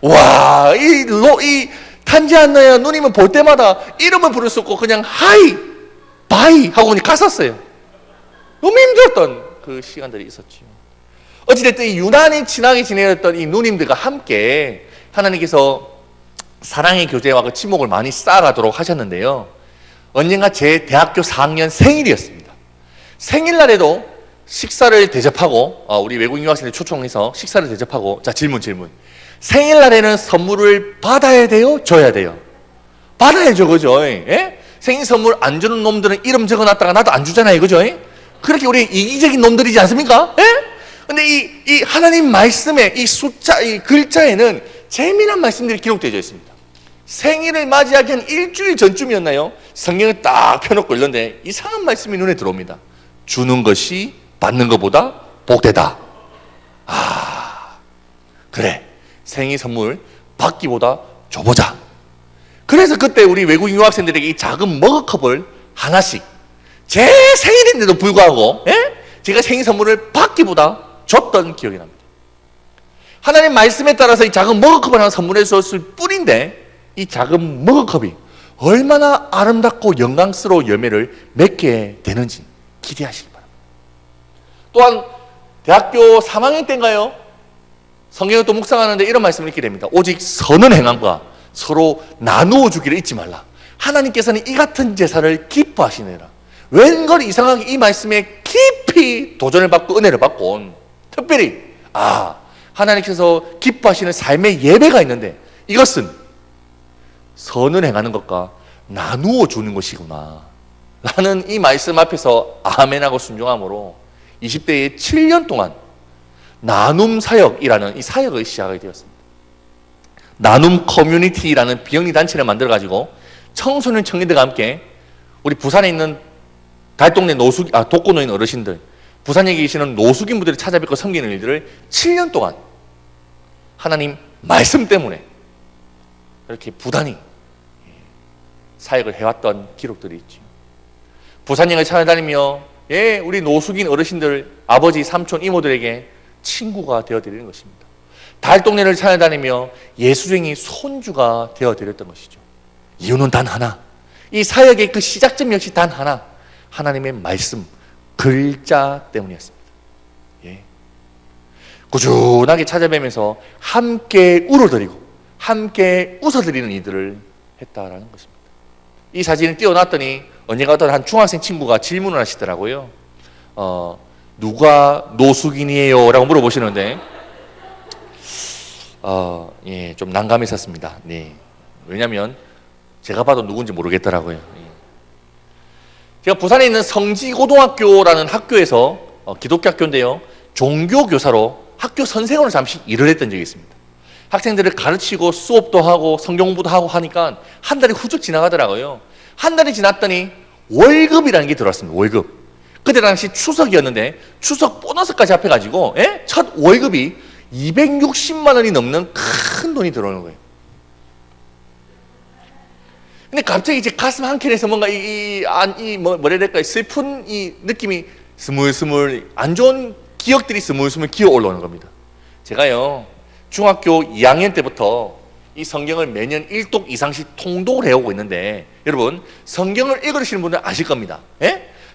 와, 이 탄지안나야 누님을 볼 때마다 이름을 부를 수 없고 그냥 하이, 바이 하고 그냥 갔었어요. 너무 힘들었던 그 시간들이 있었죠. 어찌됐든 이 유난히 친하게 지내던 이 누님들과 함께 하나님께서 사랑의 교제와 그 친목을 많이 쌓아가도록 하셨는데요. 언젠가 제 대학교 4학년 생일이었습니다. 생일날에도 식사를 대접하고 우리 외국인 유학생들 초청해서 식사를 대접하고 자 질문 생일날에는 선물을 받아야 돼요? 줘야 돼요? 받아야죠, 그죠? 예? 생일 선물 안 주는 놈들은 이름 적어놨다가 나도 안 주잖아요, 그죠? 그렇게 우리 이기적인 놈들이지 않습니까? 예? 근데 이 하나님 말씀의 이 숫자, 이 글자에는 재미난 말씀들이 기록되어 있습니다. 생일을 맞이하기 한 일주일 전쯤이었나요? 성경을 딱 펴놓고 읽는데 이상한 말씀이 눈에 들어옵니다. 주는 것이 받는 것보다 복되다. 그래. 생일 선물 받기보다 줘보자. 그래서 그때 우리 외국인 유학생들에게 이 작은 머그컵을 하나씩 제 생일인데도 불구하고 제가 생일 선물을 받기보다 줬던 기억이 납니다. 하나님 말씀에 따라서 이 작은 머그컵을 하나 선물해 줬을 뿐인데 이 작은 머그컵이 얼마나 아름답고 영광스러운 열매를 맺게 되는지 기대하시기 바랍니다. 또한 대학교 3학년 때인가요? 성경을 또 묵상하는데 이런 말씀을 읽게 됩니다. 오직 선은 행함과 서로 나누어 주기를 잊지 말라. 하나님께서는 이 같은 제사를 기뻐하시느라. 웬걸 이상하게 이 말씀에 깊이 도전을 받고 은혜를 받고 온 특별히 하나님께서 기뻐하시는 삶의 예배가 있는데 이것은 선을 행하는 것과 나누어 주는 것이구나 라는 이 말씀 앞에서 아멘하고 순종함으로 20대의 7년 동안 나눔 사역이라는 이 사역을 시작하게 되었습니다. 나눔 커뮤니티라는 비영리 단체를 만들어가지고 청소년 청년들과 함께 우리 부산에 있는 달동네 독거노인 어르신들, 부산에 계시는 노숙인분들을 찾아뵙고 섬기는 일들을 7년 동안 하나님 말씀 때문에 이렇게 부단히 사역을 해왔던 기록들이 있죠. 부산역을 찾아다니며 우리 노숙인 어르신들, 아버지, 삼촌, 이모들에게 친구가 되어드리는 것입니다. 달동네를 찾아다니며 예수쟁이 손주가 되어드렸던 것이죠. 이유는 단 하나, 이 사역의 그 시작점 역시 단 하나, 하나님의 말씀, 글자 때문이었습니다. 꾸준하게 찾아뵈면서 함께 울어드리고 함께 웃어드리는 이들을 했다라는 것입니다. 이 사진을 띄워놨더니 언젠가 어떤 한 중학생 친구가 질문을 하시더라고요. 누가 노숙인이에요? 라고 물어보시는데 좀 난감했었습니다. 왜냐하면 제가 봐도 누군지 모르겠더라고요. 제가 부산에 있는 성지고등학교라는 학교에서 기독교 학교인데요, 종교교사로 학교 선생으로 잠시 일을 했던 적이 있습니다. 학생들을 가르치고 수업도 하고 성경 공부도 하고 하니까 한 달이 훌쩍 지나가더라고요. 한 달이 지났더니 월급이라는 게 들어왔습니다. 월급. 그때 당시 추석이었는데 추석 보너스까지 합해가지고 첫 월급이 260만 원이 넘는 큰 돈이 들어오는 거예요. 근데 갑자기 이제 가슴 한켠에서 뭔가 뭐라 해야 될까요? 슬픈 이 느낌이 스물스물, 안 좋은 기억들이 스물스물 기어 올라오는 겁니다. 제가요, 중학교 2학년 때부터 이 성경을 매년 1독 이상씩 통독을 해오고 있는데, 여러분, 성경을 읽으시는 분들 아실 겁니다.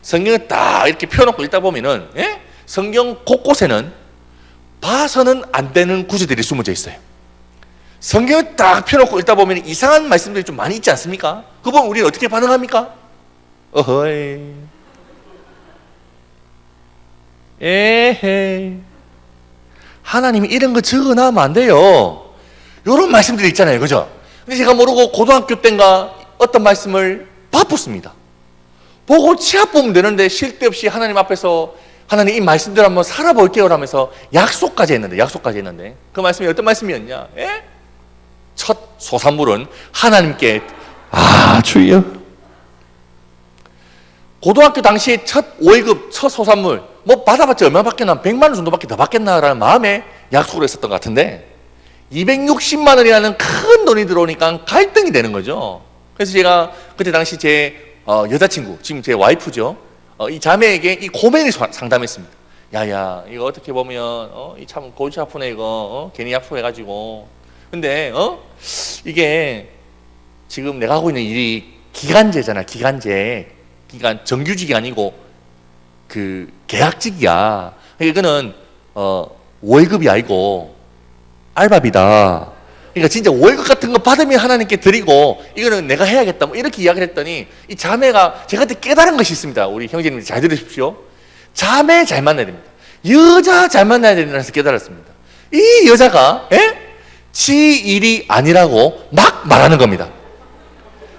성경을 딱 이렇게 펴놓고 읽다 보면은, 성경 곳곳에는 봐서는 안 되는 구절들이 숨어져 있어요. 성경을 딱 펴놓고 읽다 보면 이상한 말씀들이 좀 많이 있지 않습니까? 그거 보면 우리는 어떻게 반응합니까? 어허이, 에헤이, 하나님이 이런 거 적어놔면 안 돼요. 이런 말씀들이 있잖아요, 그죠? 근데 제가 모르고 고등학교 때인가 어떤 말씀을 바꿨습니다. 보고 치아 보면 되는데 쉴 데 없이 하나님 앞에서 하나님 이 말씀들 한번 살아볼게요 라면서 약속까지 했는데 그 말씀이 어떤 말씀이었냐? 첫 소산물은 하나님께 주여, 고등학교 당시에 첫 5월급, 첫 소산물 뭐 받아봤자 얼마 받겠나, 100만 원 정도밖에 더 받겠나라는 마음에 약속을 했었던 것 같은데 260만 원이라는 큰 돈이 들어오니까 갈등이 되는 거죠. 그래서 제가 그때 당시 제 여자친구, 지금 제 와이프죠, 이 자매에게 이 고민을 상담했습니다. 야야, 이거 어떻게 보면 이 참 골치 아프네 이거, 괜히 약속해가지고. 근데 이게 지금 내가 하고 있는 일이 기간제잖아. 기간제. 그러니까 정규직이 아니고 그 계약직이야. 이거는 월급이 아니고 알바비다. 그러니까 진짜 월급 같은 거 받으면 하나님께 드리고 이거는 내가 해야겠다, 뭐 이렇게 이야기를 했더니 이 자매가 제가 그때 깨달은 것이 있습니다. 우리 형제님들 잘 들으십시오. 자매 잘 만나야 됩니다. 여자 잘 만나야 된다는 해서 깨달았습니다. 이 여자가 지 일이 아니라고 막 말하는 겁니다.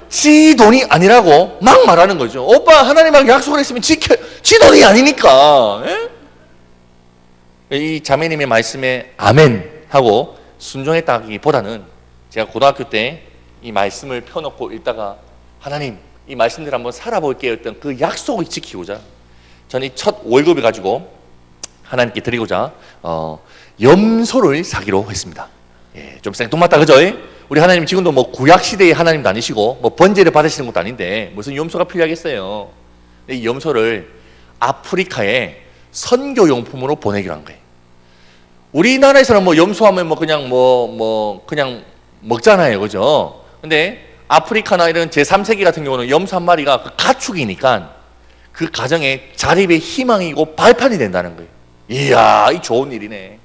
지 돈이 아니라고 막 말하는 거죠. 오빠 하나님하고 약속을 했으면 지 돈이 아니니까. 이 자매님의 말씀에 아멘 하고 순종했다기보다는 제가 고등학교 때 이 말씀을 펴놓고 읽다가 하나님 이 말씀대로 한번 살아볼게요 했던 그 약속을 지키고자 저는 이 첫 월급을 가지고 하나님께 드리고자 염소를 사기로 했습니다. 예, 좀 생뚱맞다 그죠? 우리 하나님 지금도 뭐 구약시대의 하나님도 아니시고 뭐 번제를 받으시는 것도 아닌데 무슨 염소가 필요하겠어요. 이 염소를 아프리카에 선교용품으로 보내기로 한 거예요. 우리나라에서는 뭐 염소하면 뭐 그냥 그냥 먹잖아요, 그죠? 근데 아프리카나 이런 제3세계 같은 경우는 염소 한 마리가 그 가축이니까 그 가정의 자립의 희망이고 발판이 된다는 거예요. 이야, 이 좋은 일이네.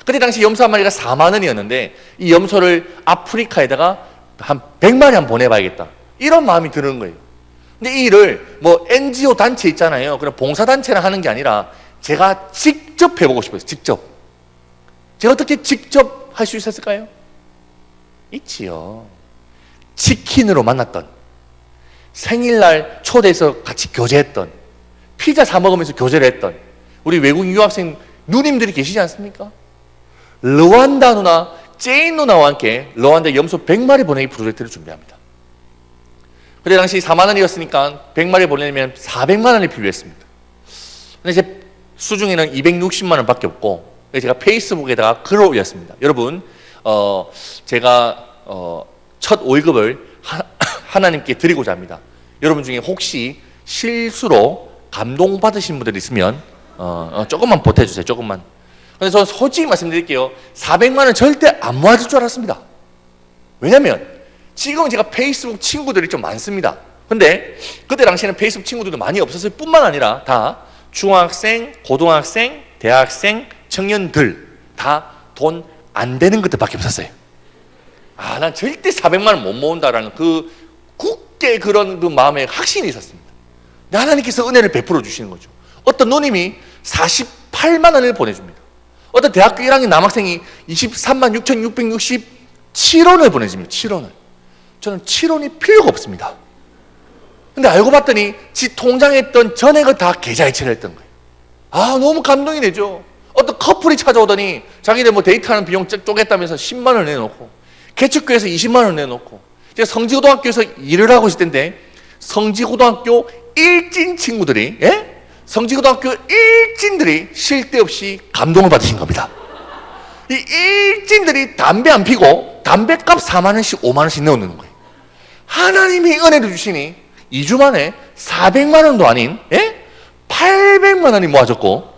그때 당시 염소 한 마리가 4만 원이었는데 이 염소를 아프리카에다가 한 100마리 한번 보내봐야겠다, 이런 마음이 드는 거예요. 근데 이 일을 뭐 NGO 단체 있잖아요. 그런 봉사단체랑 하는 게 아니라 제가 직접 해보고 싶어요. 직접. 제가 어떻게 직접 할 수 있었을까요? 있지요. 치킨으로 만났던, 생일날 초대해서 같이 교제했던, 피자 사 먹으면서 교제를 했던 우리 외국 유학생 누님들이 계시지 않습니까? 르완다 누나, 제인 누나와 함께 르완다 염소 100마리 보내기 프로젝트를 준비합니다. 그때 당시 4만 원이었으니까 100마리 보내려면 400만 원이 필요했습니다. 근데 제 수중에는 260만 원밖에 없고 제가 페이스북에다가 글을 올렸습니다. 여러분, 제가 첫 월급을 하나님께 드리고자 합니다. 여러분 중에 혹시 실수로 감동받으신 분들 있으면 조금만 보태주세요. 조금만. 근데 저는 솔직히 말씀드릴게요. 400만 원 절대 안 모아질 줄 알았습니다. 왜냐면 지금 제가 페이스북 친구들이 좀 많습니다. 근데 그때 당시에는 페이스북 친구들도 많이 없었을 뿐만 아니라 다 중학생, 고등학생, 대학생, 청년들 다 돈 안 되는 것들밖에 없었어요. 난 절대 400만 원 못 모은다라는 그 굳게 그런 그 마음에 확신이 있었습니다. 근데 하나님께서 은혜를 베풀어 주시는 거죠. 어떤 누님이 48만 원을 보내줍니다. 어떤 대학교 1학년 남학생이 23만 6,667원을 보내줍니다. 7원을. 저는 7원이 필요가 없습니다. 근데 알고 봤더니 지 통장에 있던 전액을 다 계좌 이체를 했던 거예요. 너무 감동이 되죠. 어떤 커플이 찾아오더니 자기들 뭐 데이트하는 비용 쪼갰다면서 10만 원 내놓고, 개척교회에서 20만 원 내놓고. 제가 성지고등학교에서 일을 하고 있을 텐데 성지고등학교 일진 친구들이, 성지고등학교 일진들이 쉴 데 없이 감동을 받으신 겁니다. 이 일진들이 담배 안 피고 담배값 4만 원씩 5만 원씩 내놓는 거예요. 하나님이 은혜를 주시니 2주 만에 400만 원도 아닌 800만 원이 모아졌고,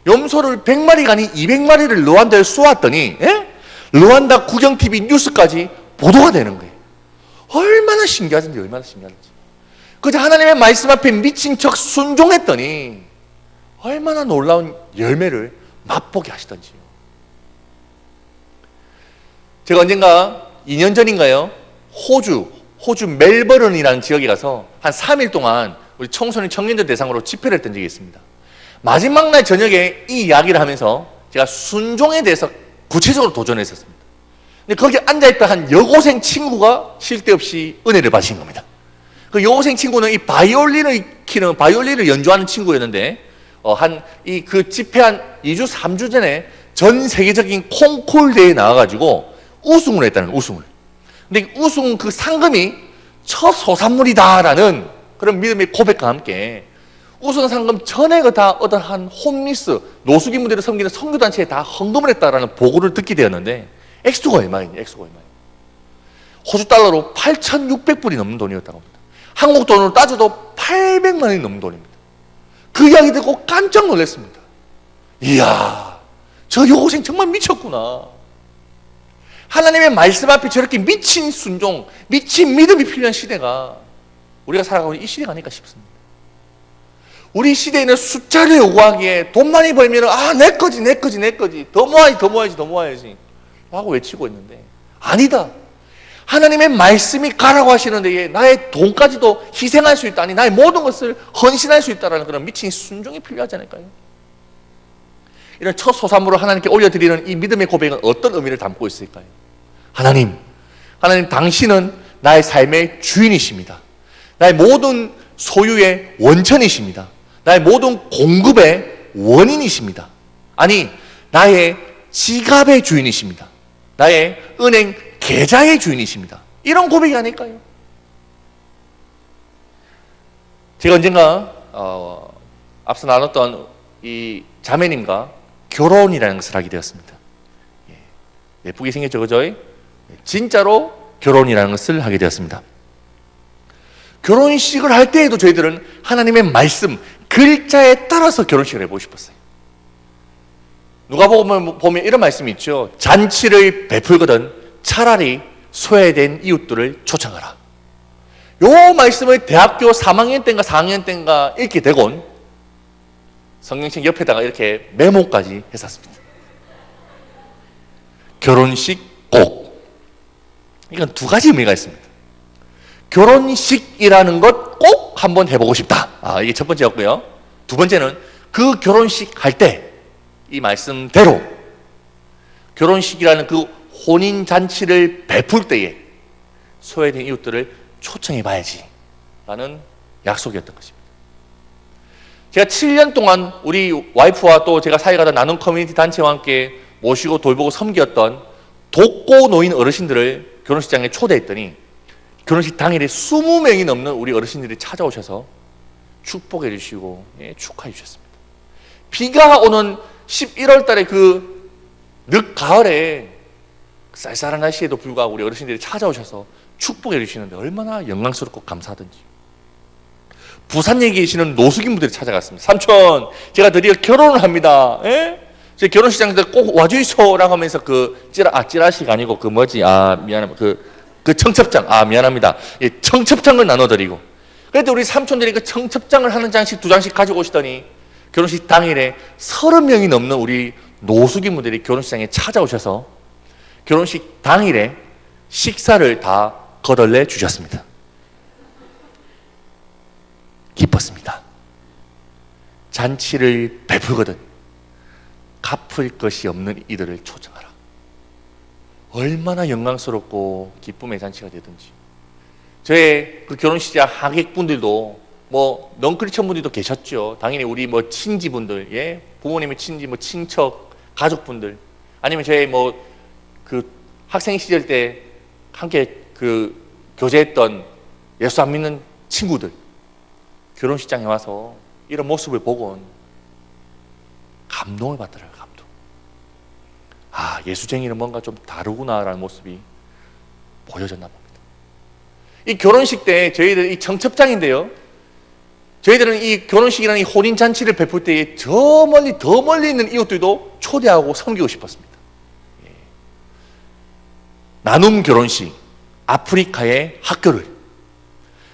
염소를 100마리가 아닌 200마리를 르완다에 쏘았더니 르완다 국영TV 뉴스까지 보도가 되는 거예요. 얼마나 신기하든지, 얼마나 신기하든지. 그저 하나님의 말씀 앞에 미친 척 순종했더니 얼마나 놀라운 열매를 맛보게 하시던지요. 제가 언젠가 2년 전인가요? 호주 멜버른이라는 지역에 가서 한 3일 동안 우리 청소년 청년들 대상으로 집회를 했던 적이 있습니다. 마지막 날 저녁에 이 이야기를 하면서 제가 순종에 대해서 구체적으로 도전했었습니다. 근데 거기 앉아있던 한 여고생 친구가 쉴 데 없이 은혜를 받으신 겁니다. 그 여고생 친구는 이 바이올린을 연주하는 친구였는데 그 집회 한 2주 3주 전에 전 세계적인 콩쿨 대회에 나와가지고 우승을 했다는 거예요. 우승을. 근데 우승 그 상금이 첫 소산물이다라는 그런 믿음의 고백과 함께 우선 상금 전액을 다 얻어한 홈리스 노숙인분들을 섬기는 선교단체에 다 헌금을 했다라는 보고를 듣게 되었는데 액수가 얼마였냐? 액수가 얼마예요? 호주 달러로 8,600불이 넘는 돈이었다고 합니다. 한국 돈으로 따져도 800만 원이 넘는 돈입니다. 그 이야기 듣고 깜짝 놀랐습니다. 이야, 저 여고생 정말 미쳤구나. 하나님의 말씀 앞에 저렇게 미친 순종, 미친 믿음이 필요한 시대가 우리가 살아가고 있는 이 시대가 아닐까 싶습니다. 우리 시대에는 숫자를 요구하기에 돈 많이 벌면 내 거지, 내 거지, 내 거지, 더 모아야지, 더 모아야지, 더 모아야지 하고 외치고 있는데 아니다. 하나님의 말씀이 가라고 하시는데 나의 돈까지도 희생할 수 있다, 아니 나의 모든 것을 헌신할 수 있다는 그런 미친 순종이 필요하지 않을까요? 이런 첫 소산물을 하나님께 올려드리는 이 믿음의 고백은 어떤 의미를 담고 있을까요? 하나님 당신은 나의 삶의 주인이십니다. 나의 모든 소유의 원천이십니다. 나의 모든 공급의 원인이십니다. 아니, 나의 지갑의 주인이십니다. 나의 은행 계좌의 주인이십니다. 이런 고백이 아닐까요? 제가 언젠가 앞서 나눴던 이 자매님과 결혼이라는 것을 하게 되었습니다. 예쁘게 생겼죠, 그죠? 진짜로 결혼이라는 것을 하게 되었습니다. 결혼식을 할 때에도 저희들은 하나님의 말씀, 글자에 따라서 결혼식을 해보고 싶었어요. 누가 보면 이런 말씀이 있죠. 잔치를 베풀거든 차라리 소외된 이웃들을 초청하라. 요 말씀을 대학교 3학년 때인가 4학년 때인가 읽게 되곤 성경책 옆에다가 이렇게 메모까지 했었습니다. 결혼식 꼭. 이건 두 가지 의미가 있습니다. 결혼식이라는 것 꼭 한번 해보고 싶다. 이게 첫 번째였고요. 두 번째는 그 결혼식 할 때 이 말씀대로 결혼식이라는 그 혼인잔치를 베풀 때에 소외된 이웃들을 초청해봐야지 라는 약속이었던 것입니다. 제가 7년 동안 우리 와이프와 또 제가 사역하던 나눔 커뮤니티 단체와 함께 모시고 돌보고 섬겼던 독고 노인 어르신들을 결혼식장에 초대했더니 결혼식 당일에 20명이 넘는 우리 어르신들이 찾아오셔서 축복해 주시고 축하해 주셨습니다. 비가 오는 11월 달에 그 늦 가을에 쌀쌀한 날씨에도 불구하고 우리 어르신들이 찾아오셔서 축복해 주시는데 얼마나 영광스럽고 감사하던지. 부산에 계시는 노숙인분들이 찾아갔습니다. 삼촌, 제가 드디어 결혼을 합니다. 제 결혼식장에서 꼭 와주이소라고 하면서 찌라시가 아니고 미안합니다. 그 청첩장, 미안합니다. 청첩장을 나눠드리고. 그런데 우리 삼촌들이 그 청첩장을 한 장씩 두 장씩 가지고 오시더니 결혼식 당일에 30명이 넘는 우리 노숙인분들이 결혼식장에 찾아오셔서 결혼식 당일에 식사를 다 거덜내 주셨습니다. 기뻤습니다. 잔치를 베풀거든 갚을 것이 없는 이들을 초청하라. 얼마나 영광스럽고 기쁨의 잔치가 되든지. 저의 그 결혼식장 하객분들도 넌크리스천 분들도 계셨죠. 당연히 우리 친지분들, 부모님의 친지, 친척, 가족분들, 아니면 저의 그 학생 시절 때 함께 그 교제했던 예수 안 믿는 친구들, 결혼식장에 와서 이런 모습을 보곤 감동을 받더라고요. 감동. 예수쟁이는 뭔가 좀 다르구나라는 모습이 보여졌나 봅니다. 이 결혼식 때 저희들 이 청첩장인데요. 저희들은 이 결혼식이라는 이 혼인잔치를 베풀 때에 더 멀리 있는 이웃들도 초대하고 섬기고 싶었습니다. 나눔 결혼식, 아프리카의 학교를,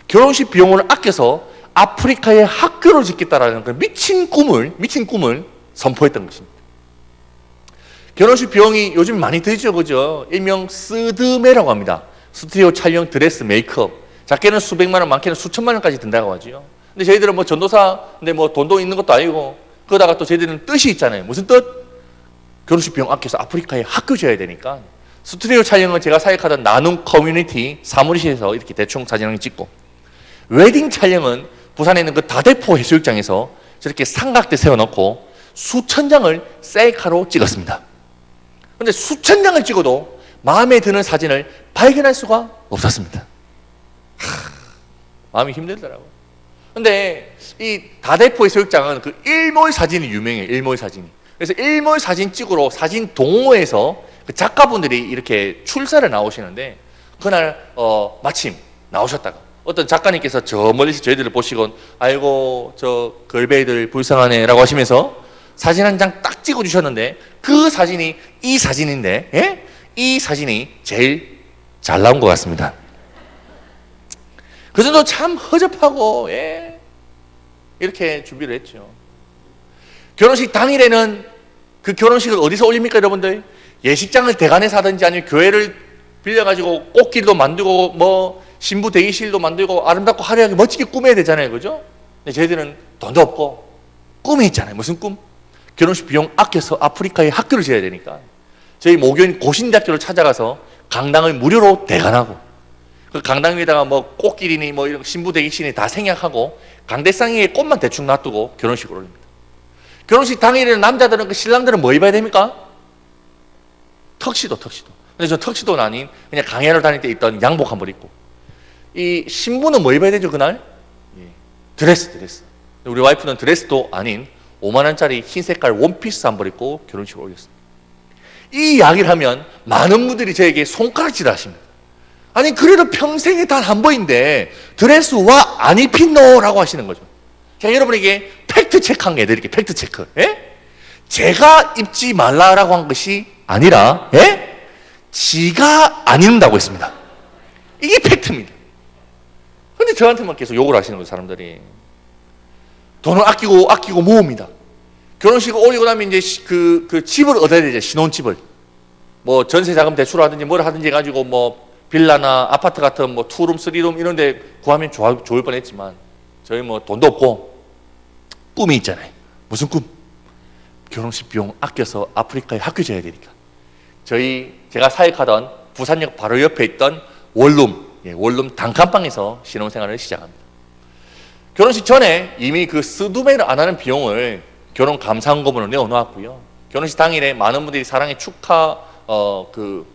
결혼식 비용을 아껴서 아프리카의 학교를 짓겠다라는 그 미친 꿈을 선포했던 것입니다. 결혼식 비용이 요즘 많이 들죠, 그죠? 일명 스드메라고 합니다. 스튜디오 촬영, 드레스, 메이크업. 작게는 수백만 원, 많게는 수천만 원까지 든다고 하죠. 근데 저희들은 전도사인데 돈도 있는 것도 아니고, 그러다가 또 저희들은 뜻이 있잖아요. 무슨 뜻? 결혼식 비용 아껴서 아프리카에 학교 지어야 되니까 스튜디오 촬영은 제가 사역하던 나눔 커뮤니티 사무실에서 이렇게 대충 사진을 찍고, 웨딩 촬영은 부산에 있는 그 다대포 해수욕장에서 저렇게 삼각대 세워놓고 수천 장을 셀카로 찍었습니다. 그런데 수천 장을 찍어도 마음에 드는 사진을 발견할 수가 없었습니다. 마음이 힘들더라고요. 근데 이 다대포 해수욕장은 그 일몰 사진이 유명해요. 일몰 사진이. 그래서 일몰 사진 찍으러 사진 동호회에서 그 작가분들이 이렇게 출사를 나오시는데 그날 마침 나오셨다가 어떤 작가님께서 저 멀리서 저희들을 보시곤 아이고 저 걸베이들 불쌍하네라고 하시면서 사진 한 장 딱 찍어주셨는데 그 사진이 이 사진인데 예? 이 사진이 제일 잘 나온 것 같습니다. 그 정도 참 허접하고 예? 이렇게 준비를 했죠. 결혼식 당일에는 그 결혼식을 어디서 올립니까 여러분들? 예식장을 대관해서 하든지 아니면 교회를 빌려가지고 꽃길도 만들고 뭐 신부 대기실도 만들고 아름답고 화려하게 멋지게 꾸며야 되잖아요. 그죠? 근데 저희들은 돈도 없고 꿈이 있잖아요. 무슨 꿈? 결혼식 비용 아껴서 아프리카에 학교를 지어야 되니까 저희 모교인 고신대학교를 찾아가서 강당을 무료로 대관하고 그 강당 위에다가 뭐 꽃길이니 뭐 이런 신부 대기실이 다 생략하고 강대상 위에 꽃만 대충 놔두고 결혼식을 올립니다. 결혼식 당일에는 남자들은 그 신랑들은 뭐 입어야 됩니까? 턱시도. 근데 저 턱시도는 아닌 그냥 강연을 다닐 때 있던 양복 한벌 입고 이 신부는 뭐 입어야 되죠 그날? 예. 드레스. 우리 와이프는 드레스도 아닌 5만 원짜리 흰 색깔 원피스 한벌 입고 결혼식을 올렸습니다. 이 이야기를 하면 많은 분들이 저에게 손가락질을 하십니다. 아니 그래도 평생에 단 한 번인데 드레스 와 안 입힌노? 라고 하시는 거죠. 제가 여러분에게 팩트 체크한 게 해드릴게요. 팩트 체크. 예? 제가 입지 말라라고 한 것이 아니라 예? 지가 안 입는다고 했습니다. 이게 팩트입니다. 근데 저한테만 계속 욕을 하시는 거예요. 사람들이. 돈을 아끼고 모읍니다. 결혼식을 올리고 나면 이제 그 집을 얻어야 되죠. 신혼집을. 뭐 전세 자금 대출을 하든지 뭘 하든지 해가지고 뭐 빌라나 아파트 같은 뭐 투룸, 쓰리룸 이런 데 구하면 좋을 뻔했지만 저희 뭐 돈도 없고 꿈이 있잖아요. 무슨 꿈? 결혼식 비용 아껴서 아프리카에 학교 지어야 되니까. 제가 사역하던 부산역 바로 옆에 있던 원룸 단칸방에서 신혼생활을 시작합니다. 결혼식 전에 이미 그 쓰두매를 안 하는 비용을 결혼 감사헌금으로 내어놓았고요. 결혼식 당일에 많은 분들이 사랑의 축하 그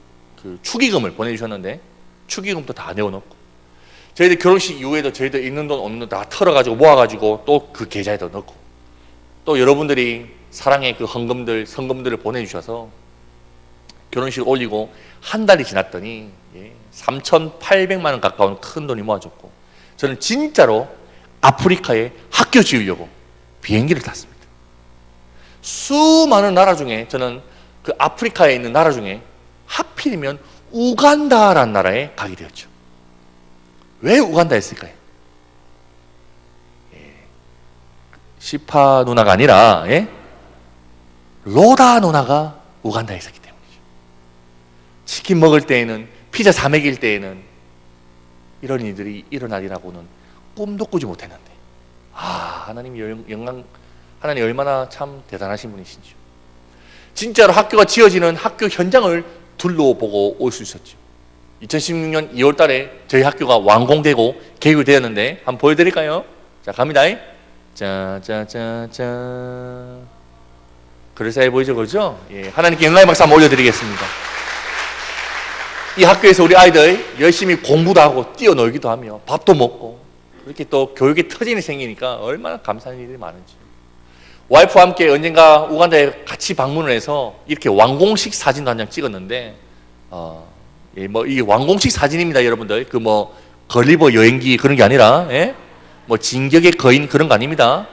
축의금을 보내주셨는데 축의금도 다 내어놓고 저희들 결혼식 이후에도 저희들 있는 돈 없는 돈 다 털어가지고 모아가지고 또 그 계좌에도 넣고 또 여러분들이 사랑의 그 헌금들 성금들을 보내주셔서 결혼식을 올리고 한 달이 지났더니 3,800만 원 가까운 큰 돈이 모아졌고 저는 진짜로 아프리카에 학교 지으려고 비행기를 탔습니다. 수많은 나라 중에 저는 그 아프리카에 있는 나라 중에 하필이면 우간다라는 나라에 가게 되었죠. 왜 우간다에 했을까요? 시파 누나가 아니라 로다 누나가 우간다에 있었기 때문이죠. 치킨 먹을 때에는 피자 사 먹일 때에는 이런 일들이 일어나리라고는 꿈도 꾸지 못했는데 하나님 얼마나 참 대단하신 분이신지요. 진짜로 학교가 지어지는 학교 현장을 둘러보고 올 수 있었죠. 2016년 2월 달에 저희 학교가 완공되고 개교가 되었는데 한번 보여드릴까요? 자, 갑니다. 짜자자자. 그래서 보이죠, 그렇죠? 예, 하나님께 영광의 박수 한번 올려드리겠습니다. 이 학교에서 우리 아이들 열심히 공부도 하고 뛰어놀기도 하며 밥도 먹고 그렇게 또 교육에 터진이 생기니까 얼마나 감사한 일이 많은지. 와이프와 함께 언젠가 우간다에 같이 방문을 해서 이렇게 완공식 사진도 한 장 찍었는데 이 완공식 사진입니다, 여러분들. 그 뭐 걸리버 여행기 그런 게 아니라 뭐 진격의 거인 그런 거 아닙니다.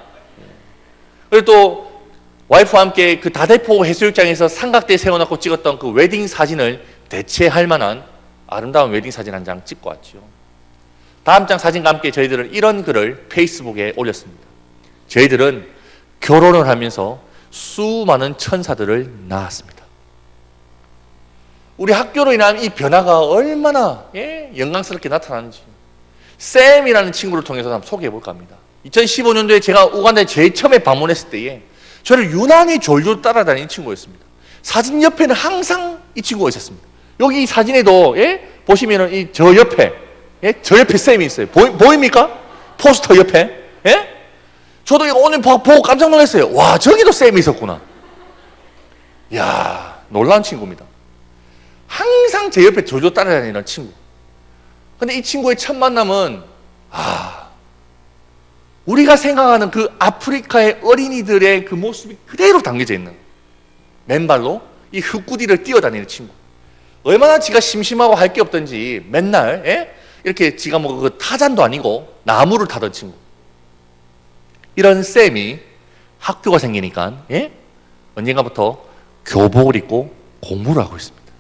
그리고 또 와이프와 함께 그 다대포 해수욕장에서 삼각대 세워놓고 찍었던 그 웨딩 사진을 대체할 만한 아름다운 웨딩 사진 한 장 찍고 왔죠. 다음 장 사진과 함께 저희들은 이런 글을 페이스북에 올렸습니다. 저희들은 결혼을 하면서 수많은 천사들을 낳았습니다. 우리 학교로 인한 이 변화가 얼마나 영광스럽게 나타나는지 쌤이라는 친구를 통해서 한번 소개해 볼까 합니다. 2015년도에 제가 우간다에 제일 처음에 방문했을 때에 저를 유난히 졸졸 따라다니는 친구였습니다. 사진 옆에는 항상 이 친구가 있었습니다. 여기 이 사진에도 보시면은 저 옆에 쌤이 있어요. 보입니까? 포스터 옆에. 저도 이거 오늘 보고 깜짝 놀랐어요. 와, 저기도 쌤이 있었구나. 이야, 놀라운 친구입니다. 항상 제 옆에 졸졸 따라다니는 친구. 근데 이 친구의 첫 만남은 우리가 생각하는 그 아프리카의 어린이들의 그 모습이 그대로 담겨져 있는, 맨발로 이 흙구디를 뛰어다니는 친구. 얼마나 지가 심심하고 할 게 없던지 맨날 이렇게 지가 뭐 그 타잔도 아니고 나무를 타던 친구. 이런 쌤이 학교가 생기니까 언젠가부터 교복을 입고 공부를 하고 있습니다.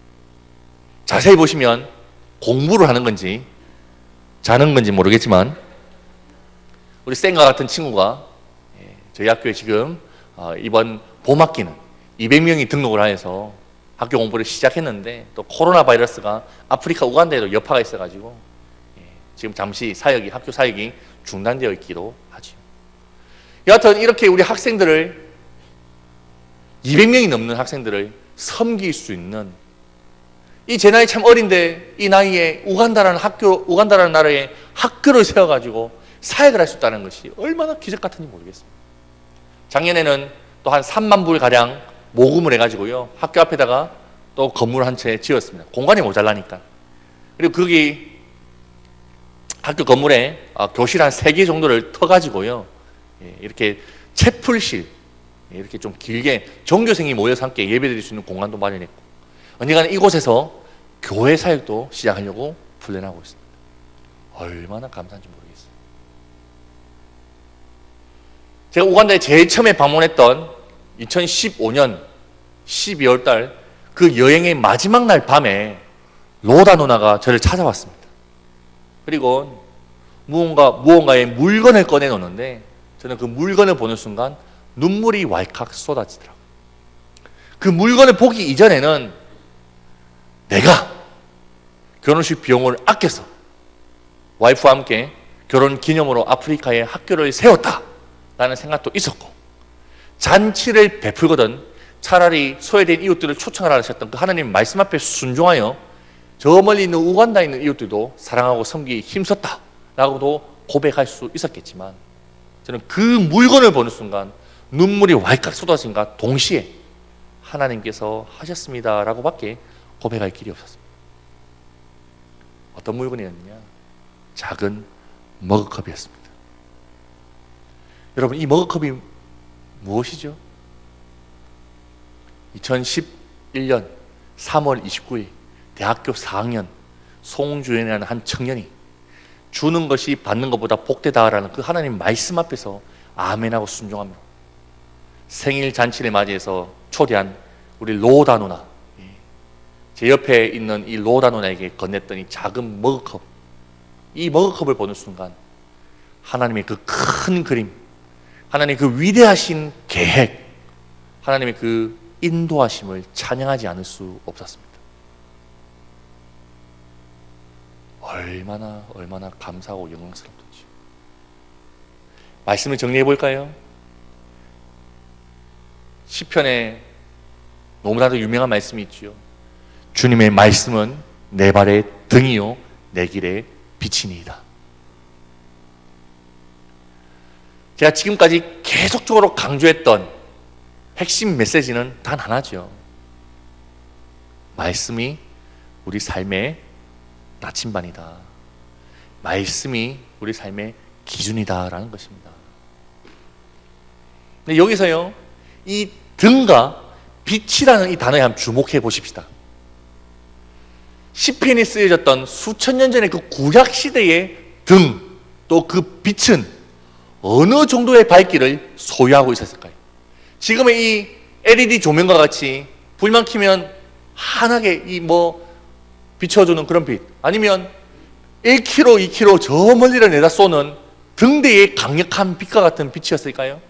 자세히 보시면 공부를 하는 건지 자는 건지 모르겠지만 우리 쌤과 같은 친구가 저희 학교에 지금 이번 봄학기는 200명이 등록을 해서 학교 공부를 시작했는데 또 코로나 바이러스가 아프리카 우간다에도 여파가 있어가지고 지금 잠시 학교 사역이 중단되어 있기도 하죠. 여하튼 이렇게 우리 학생들을 200명이 넘는 학생들을 섬길 수 있는, 이 제 나이 참 어린데 이 나이에 우간다라는 나라에 학교를 세워가지고 사역을 할 수 있다는 것이 얼마나 기적 같은지 모르겠습니다. 작년에는 또 한 3만 불 가량 모금을 해가지고요 학교 앞에다가 또 건물 한 채 지었습니다. 공간이 모자라니까. 그리고 거기 학교 건물에 교실 한 3개 정도를 터가지고요 이렇게 채플실, 이렇게 좀 길게 전교생이 모여서 함께 예배드릴 수 있는 공간도 마련했고, 언젠가는 이곳에서 교회 사역도 시작하려고 플랜하고 있습니다. 얼마나 감사한지 모르겠어요. 제가 우간다에 제일 처음에 방문했던 2015년 12월 달 그 여행의 마지막 날 밤에 로다 누나가 저를 찾아왔습니다. 그리고 무언가의 물건을 꺼내놓는데 저는 그 물건을 보는 순간 눈물이 왈칵 쏟아지더라고요. 그 물건을 보기 이전에는 내가 결혼식 비용을 아껴서 와이프와 함께 결혼 기념으로 아프리카에 학교를 세웠다라는 생각도 있었고, 잔치를 베풀거든 차라리 소외된 이웃들을 초청하라 하셨던 그 하나님 말씀 앞에 순종하여 저 멀리 있는 우간다에 있는 이웃들도 사랑하고 섬기기 힘썼다라고도 고백할 수 있었겠지만, 저는 그 물건을 보는 순간 눈물이 왈칵 쏟아진과 동시에 하나님께서 하셨습니다라고 밖에 고백할 길이 없었습니다. 어떤 물건이었느냐? 작은 머그컵이었습니다. 여러분, 이 머그컵이 무엇이죠? 2011년 3월 29일 대학교 4학년 송주연이라는 한 청년이 주는 것이 받는 것보다 복되다라는 그 하나님 말씀 앞에서 아멘하고 순종하며 생일 잔치를 맞이해서 초대한 우리 로다 누나, 제 옆에 있는 이 로다 누나에게 건넸던 이 작은 머그컵, 이 머그컵을 보는 순간 하나님의 그 큰 그림, 하나님의 그 위대하신 계획, 하나님의 그 인도하심을 찬양하지 않을 수 없었습니다. 얼마나 감사하고 영광스럽던지. 말씀을 정리해 볼까요? 시편에 너무나도 유명한 말씀이 있지요. 주님의 말씀은 내 발의 등이요 내 길의 빛이니이다. 제가 지금까지 계속적으로 강조했던 핵심 메시지는 단 하나죠. 말씀이 우리 삶의 나침반이다. 말씀이 우리 삶의 기준이다라는 것입니다. 근데 여기서요, 이 등과 빛이라는 이 단어에 한번 주목해 보십시다. 시편이 쓰여졌던 수천 년 전의 그 구약 시대의 등, 또 그 빛은 어느 정도의 밝기를 소유하고 있었을까요? 지금의 이 LED 조명과 같이 불만 켜면 환하게 비춰주는 그런 빛, 아니면 1km, 2km 저 멀리를 내다 쏘는 등대의 강력한 빛과 같은 빛이었을까요?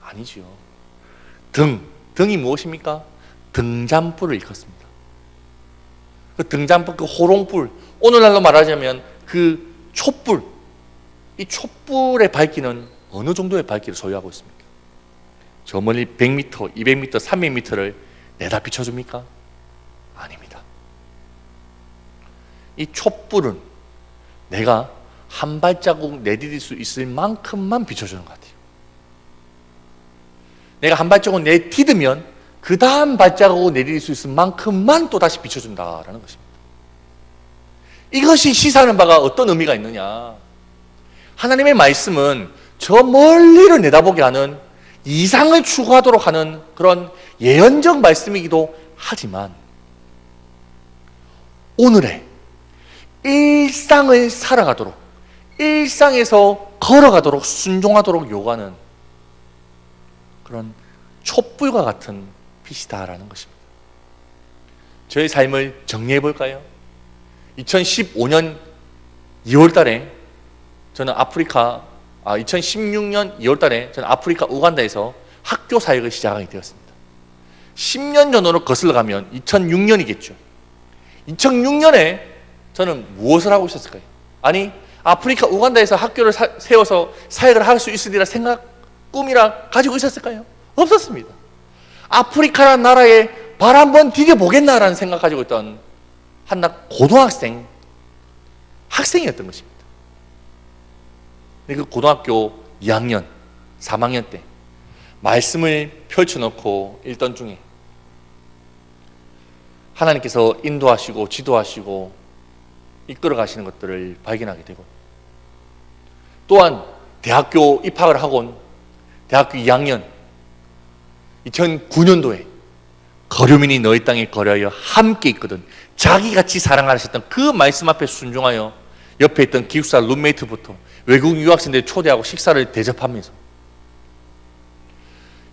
아니죠. 등이 무엇입니까? 등잔불을 일컫습니다. 그 등잔불, 그 호롱불, 오늘날로 말하자면 그 촛불, 이 촛불의 밝기는 어느 정도의 밝기를 소유하고 있습니까? 저 멀리 100m, 200m, 300m를 내다 비춰줍니까? 아닙니다. 이 촛불은 내가 한 발자국 내디딜 수 있을 만큼만 비춰주는 것 같아요. 내가 한 발자국 내디디면 그 다음 발자국을 내디딜 수 있을 만큼만 또 다시 비춰준다라는 것입니다. 이것이 시사하는 바가 어떤 의미가 있느냐? 하나님의 말씀은 저 멀리를 내다보게 하는, 이상을 추구하도록 하는 그런 예언적 말씀이기도 하지만 오늘의 일상을 살아가도록, 일상에서 걸어가도록, 순종하도록 요구하는 그런 촛불과 같은 빛이다라는 것입니다. 저의 삶을 정리해 볼까요? 2015년 2월 달에 저는 2016년 2월 달에 저는 아프리카 우간다에서 학교 사역을 시작하게 되었습니다. 10년 전으로 거슬러 가면 2006년이겠죠. 2006년에 저는 무엇을 하고 있었을까요? 아니, 아프리카 우간다에서 학교를 세워서 사역을 할 수 있으리라 생각, 꿈이라 가지고 있었을까요? 없었습니다. 아프리카라는 나라에 발 한번 디뎌보겠나라는 생각 가지고 있던 한낱 학생이었던 것입니다. 근데 그 고등학교 2학년, 3학년 때 말씀을 펼쳐놓고 읽던 중에 하나님께서 인도하시고 지도하시고 이끌어 가시는 것들을 발견하게 되고, 또한 대학교 입학을 하곤 대학교 2학년 2009년도에 거류민이 너희 땅에 거류하여 함께 있거든, 자기같이 사랑하셨던 그 말씀 앞에 순종하여 옆에 있던 기숙사 룸메이트부터 외국 유학생들 초대하고 식사를 대접하면서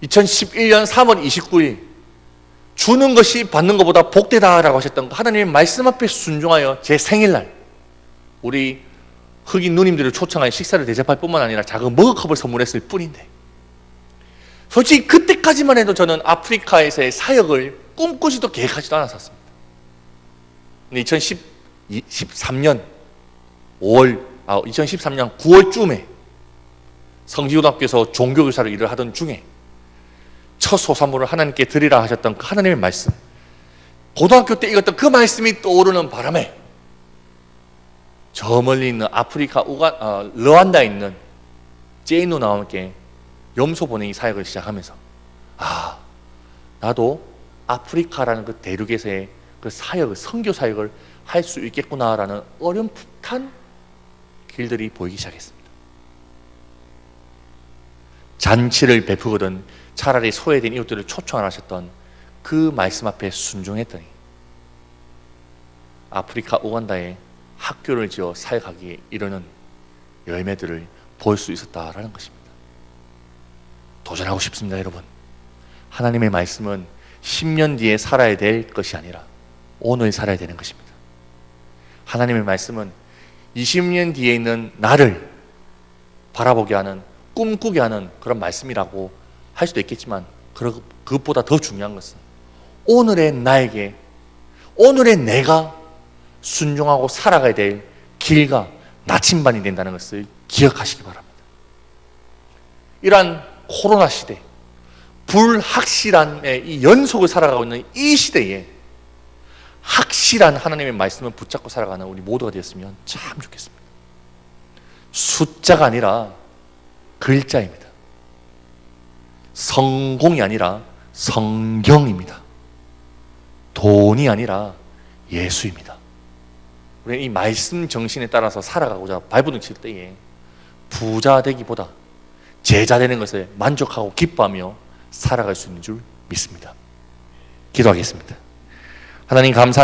2011년 3월 29일 주는 것이 받는 것보다 복되다라고 하셨던 하나님의 말씀 앞에 순종하여 제 생일날 우리 흑인 누님들을 초청하여 식사를 대접할 뿐만 아니라 작은 머그컵을 선물했을 뿐인데, 솔직히 그때까지만 해도 저는 아프리카에서의 사역을 꿈꾸지도 계획하지도 않았었습니다. 근데 2013년 9월쯤에 성지고등학교에서 종교교사로 일을 하던 중에 첫 소산물을 하나님께 드리라 하셨던 그 하나님의 말씀, 고등학교 때 읽었던 그 말씀이 떠오르는 바람에 저 멀리 있는 아프리카 르완다에 있는 제인 누나와 함께 염소 보내기 사역을 시작하면서 나도 아프리카라는 그 대륙에서의 그 사역을, 선교 사역을 할 수 있겠구나라는 어렴풋한 길들이 보이기 시작했습니다. 잔치를 베푸거든 차라리 소외된 이웃들을 초청 안 하셨던 그 말씀 앞에 순종했더니 아프리카 우간다에 학교를 지어 사역하기에 이르는 열매들을 볼 수 있었다라는 것입니다. 도전하고 싶습니다, 여러분. 하나님의 말씀은 10년 뒤에 살아야 될 것이 아니라 오늘 살아야 되는 것입니다. 하나님의 말씀은 20년 뒤에 있는 나를 바라보게 하는, 꿈꾸게 하는 그런 말씀이라고 할 수도 있겠지만, 그것보다 더 중요한 것은 오늘의 나에게, 오늘의 내가 순종하고 살아가야 될 길과 나침반이 된다는 것을 기억하시기 바랍니다. 이러한 코로나 시대, 불확실함의 이 연속을 살아가고 있는 이 시대에 확실한 하나님의 말씀을 붙잡고 살아가는 우리 모두가 되었으면 참 좋겠습니다. 숫자가 아니라 글자입니다. 성공이 아니라 성경입니다. 돈이 아니라 예수입니다. 우리는 이 말씀 정신에 따라서 살아가고자 발버둥 칠 때에 부자 되기보다 제자 되는 것에 만족하고 기뻐하며 살아갈 수 있는 줄 믿습니다. 기도하겠습니다. 하나님 감사합니다.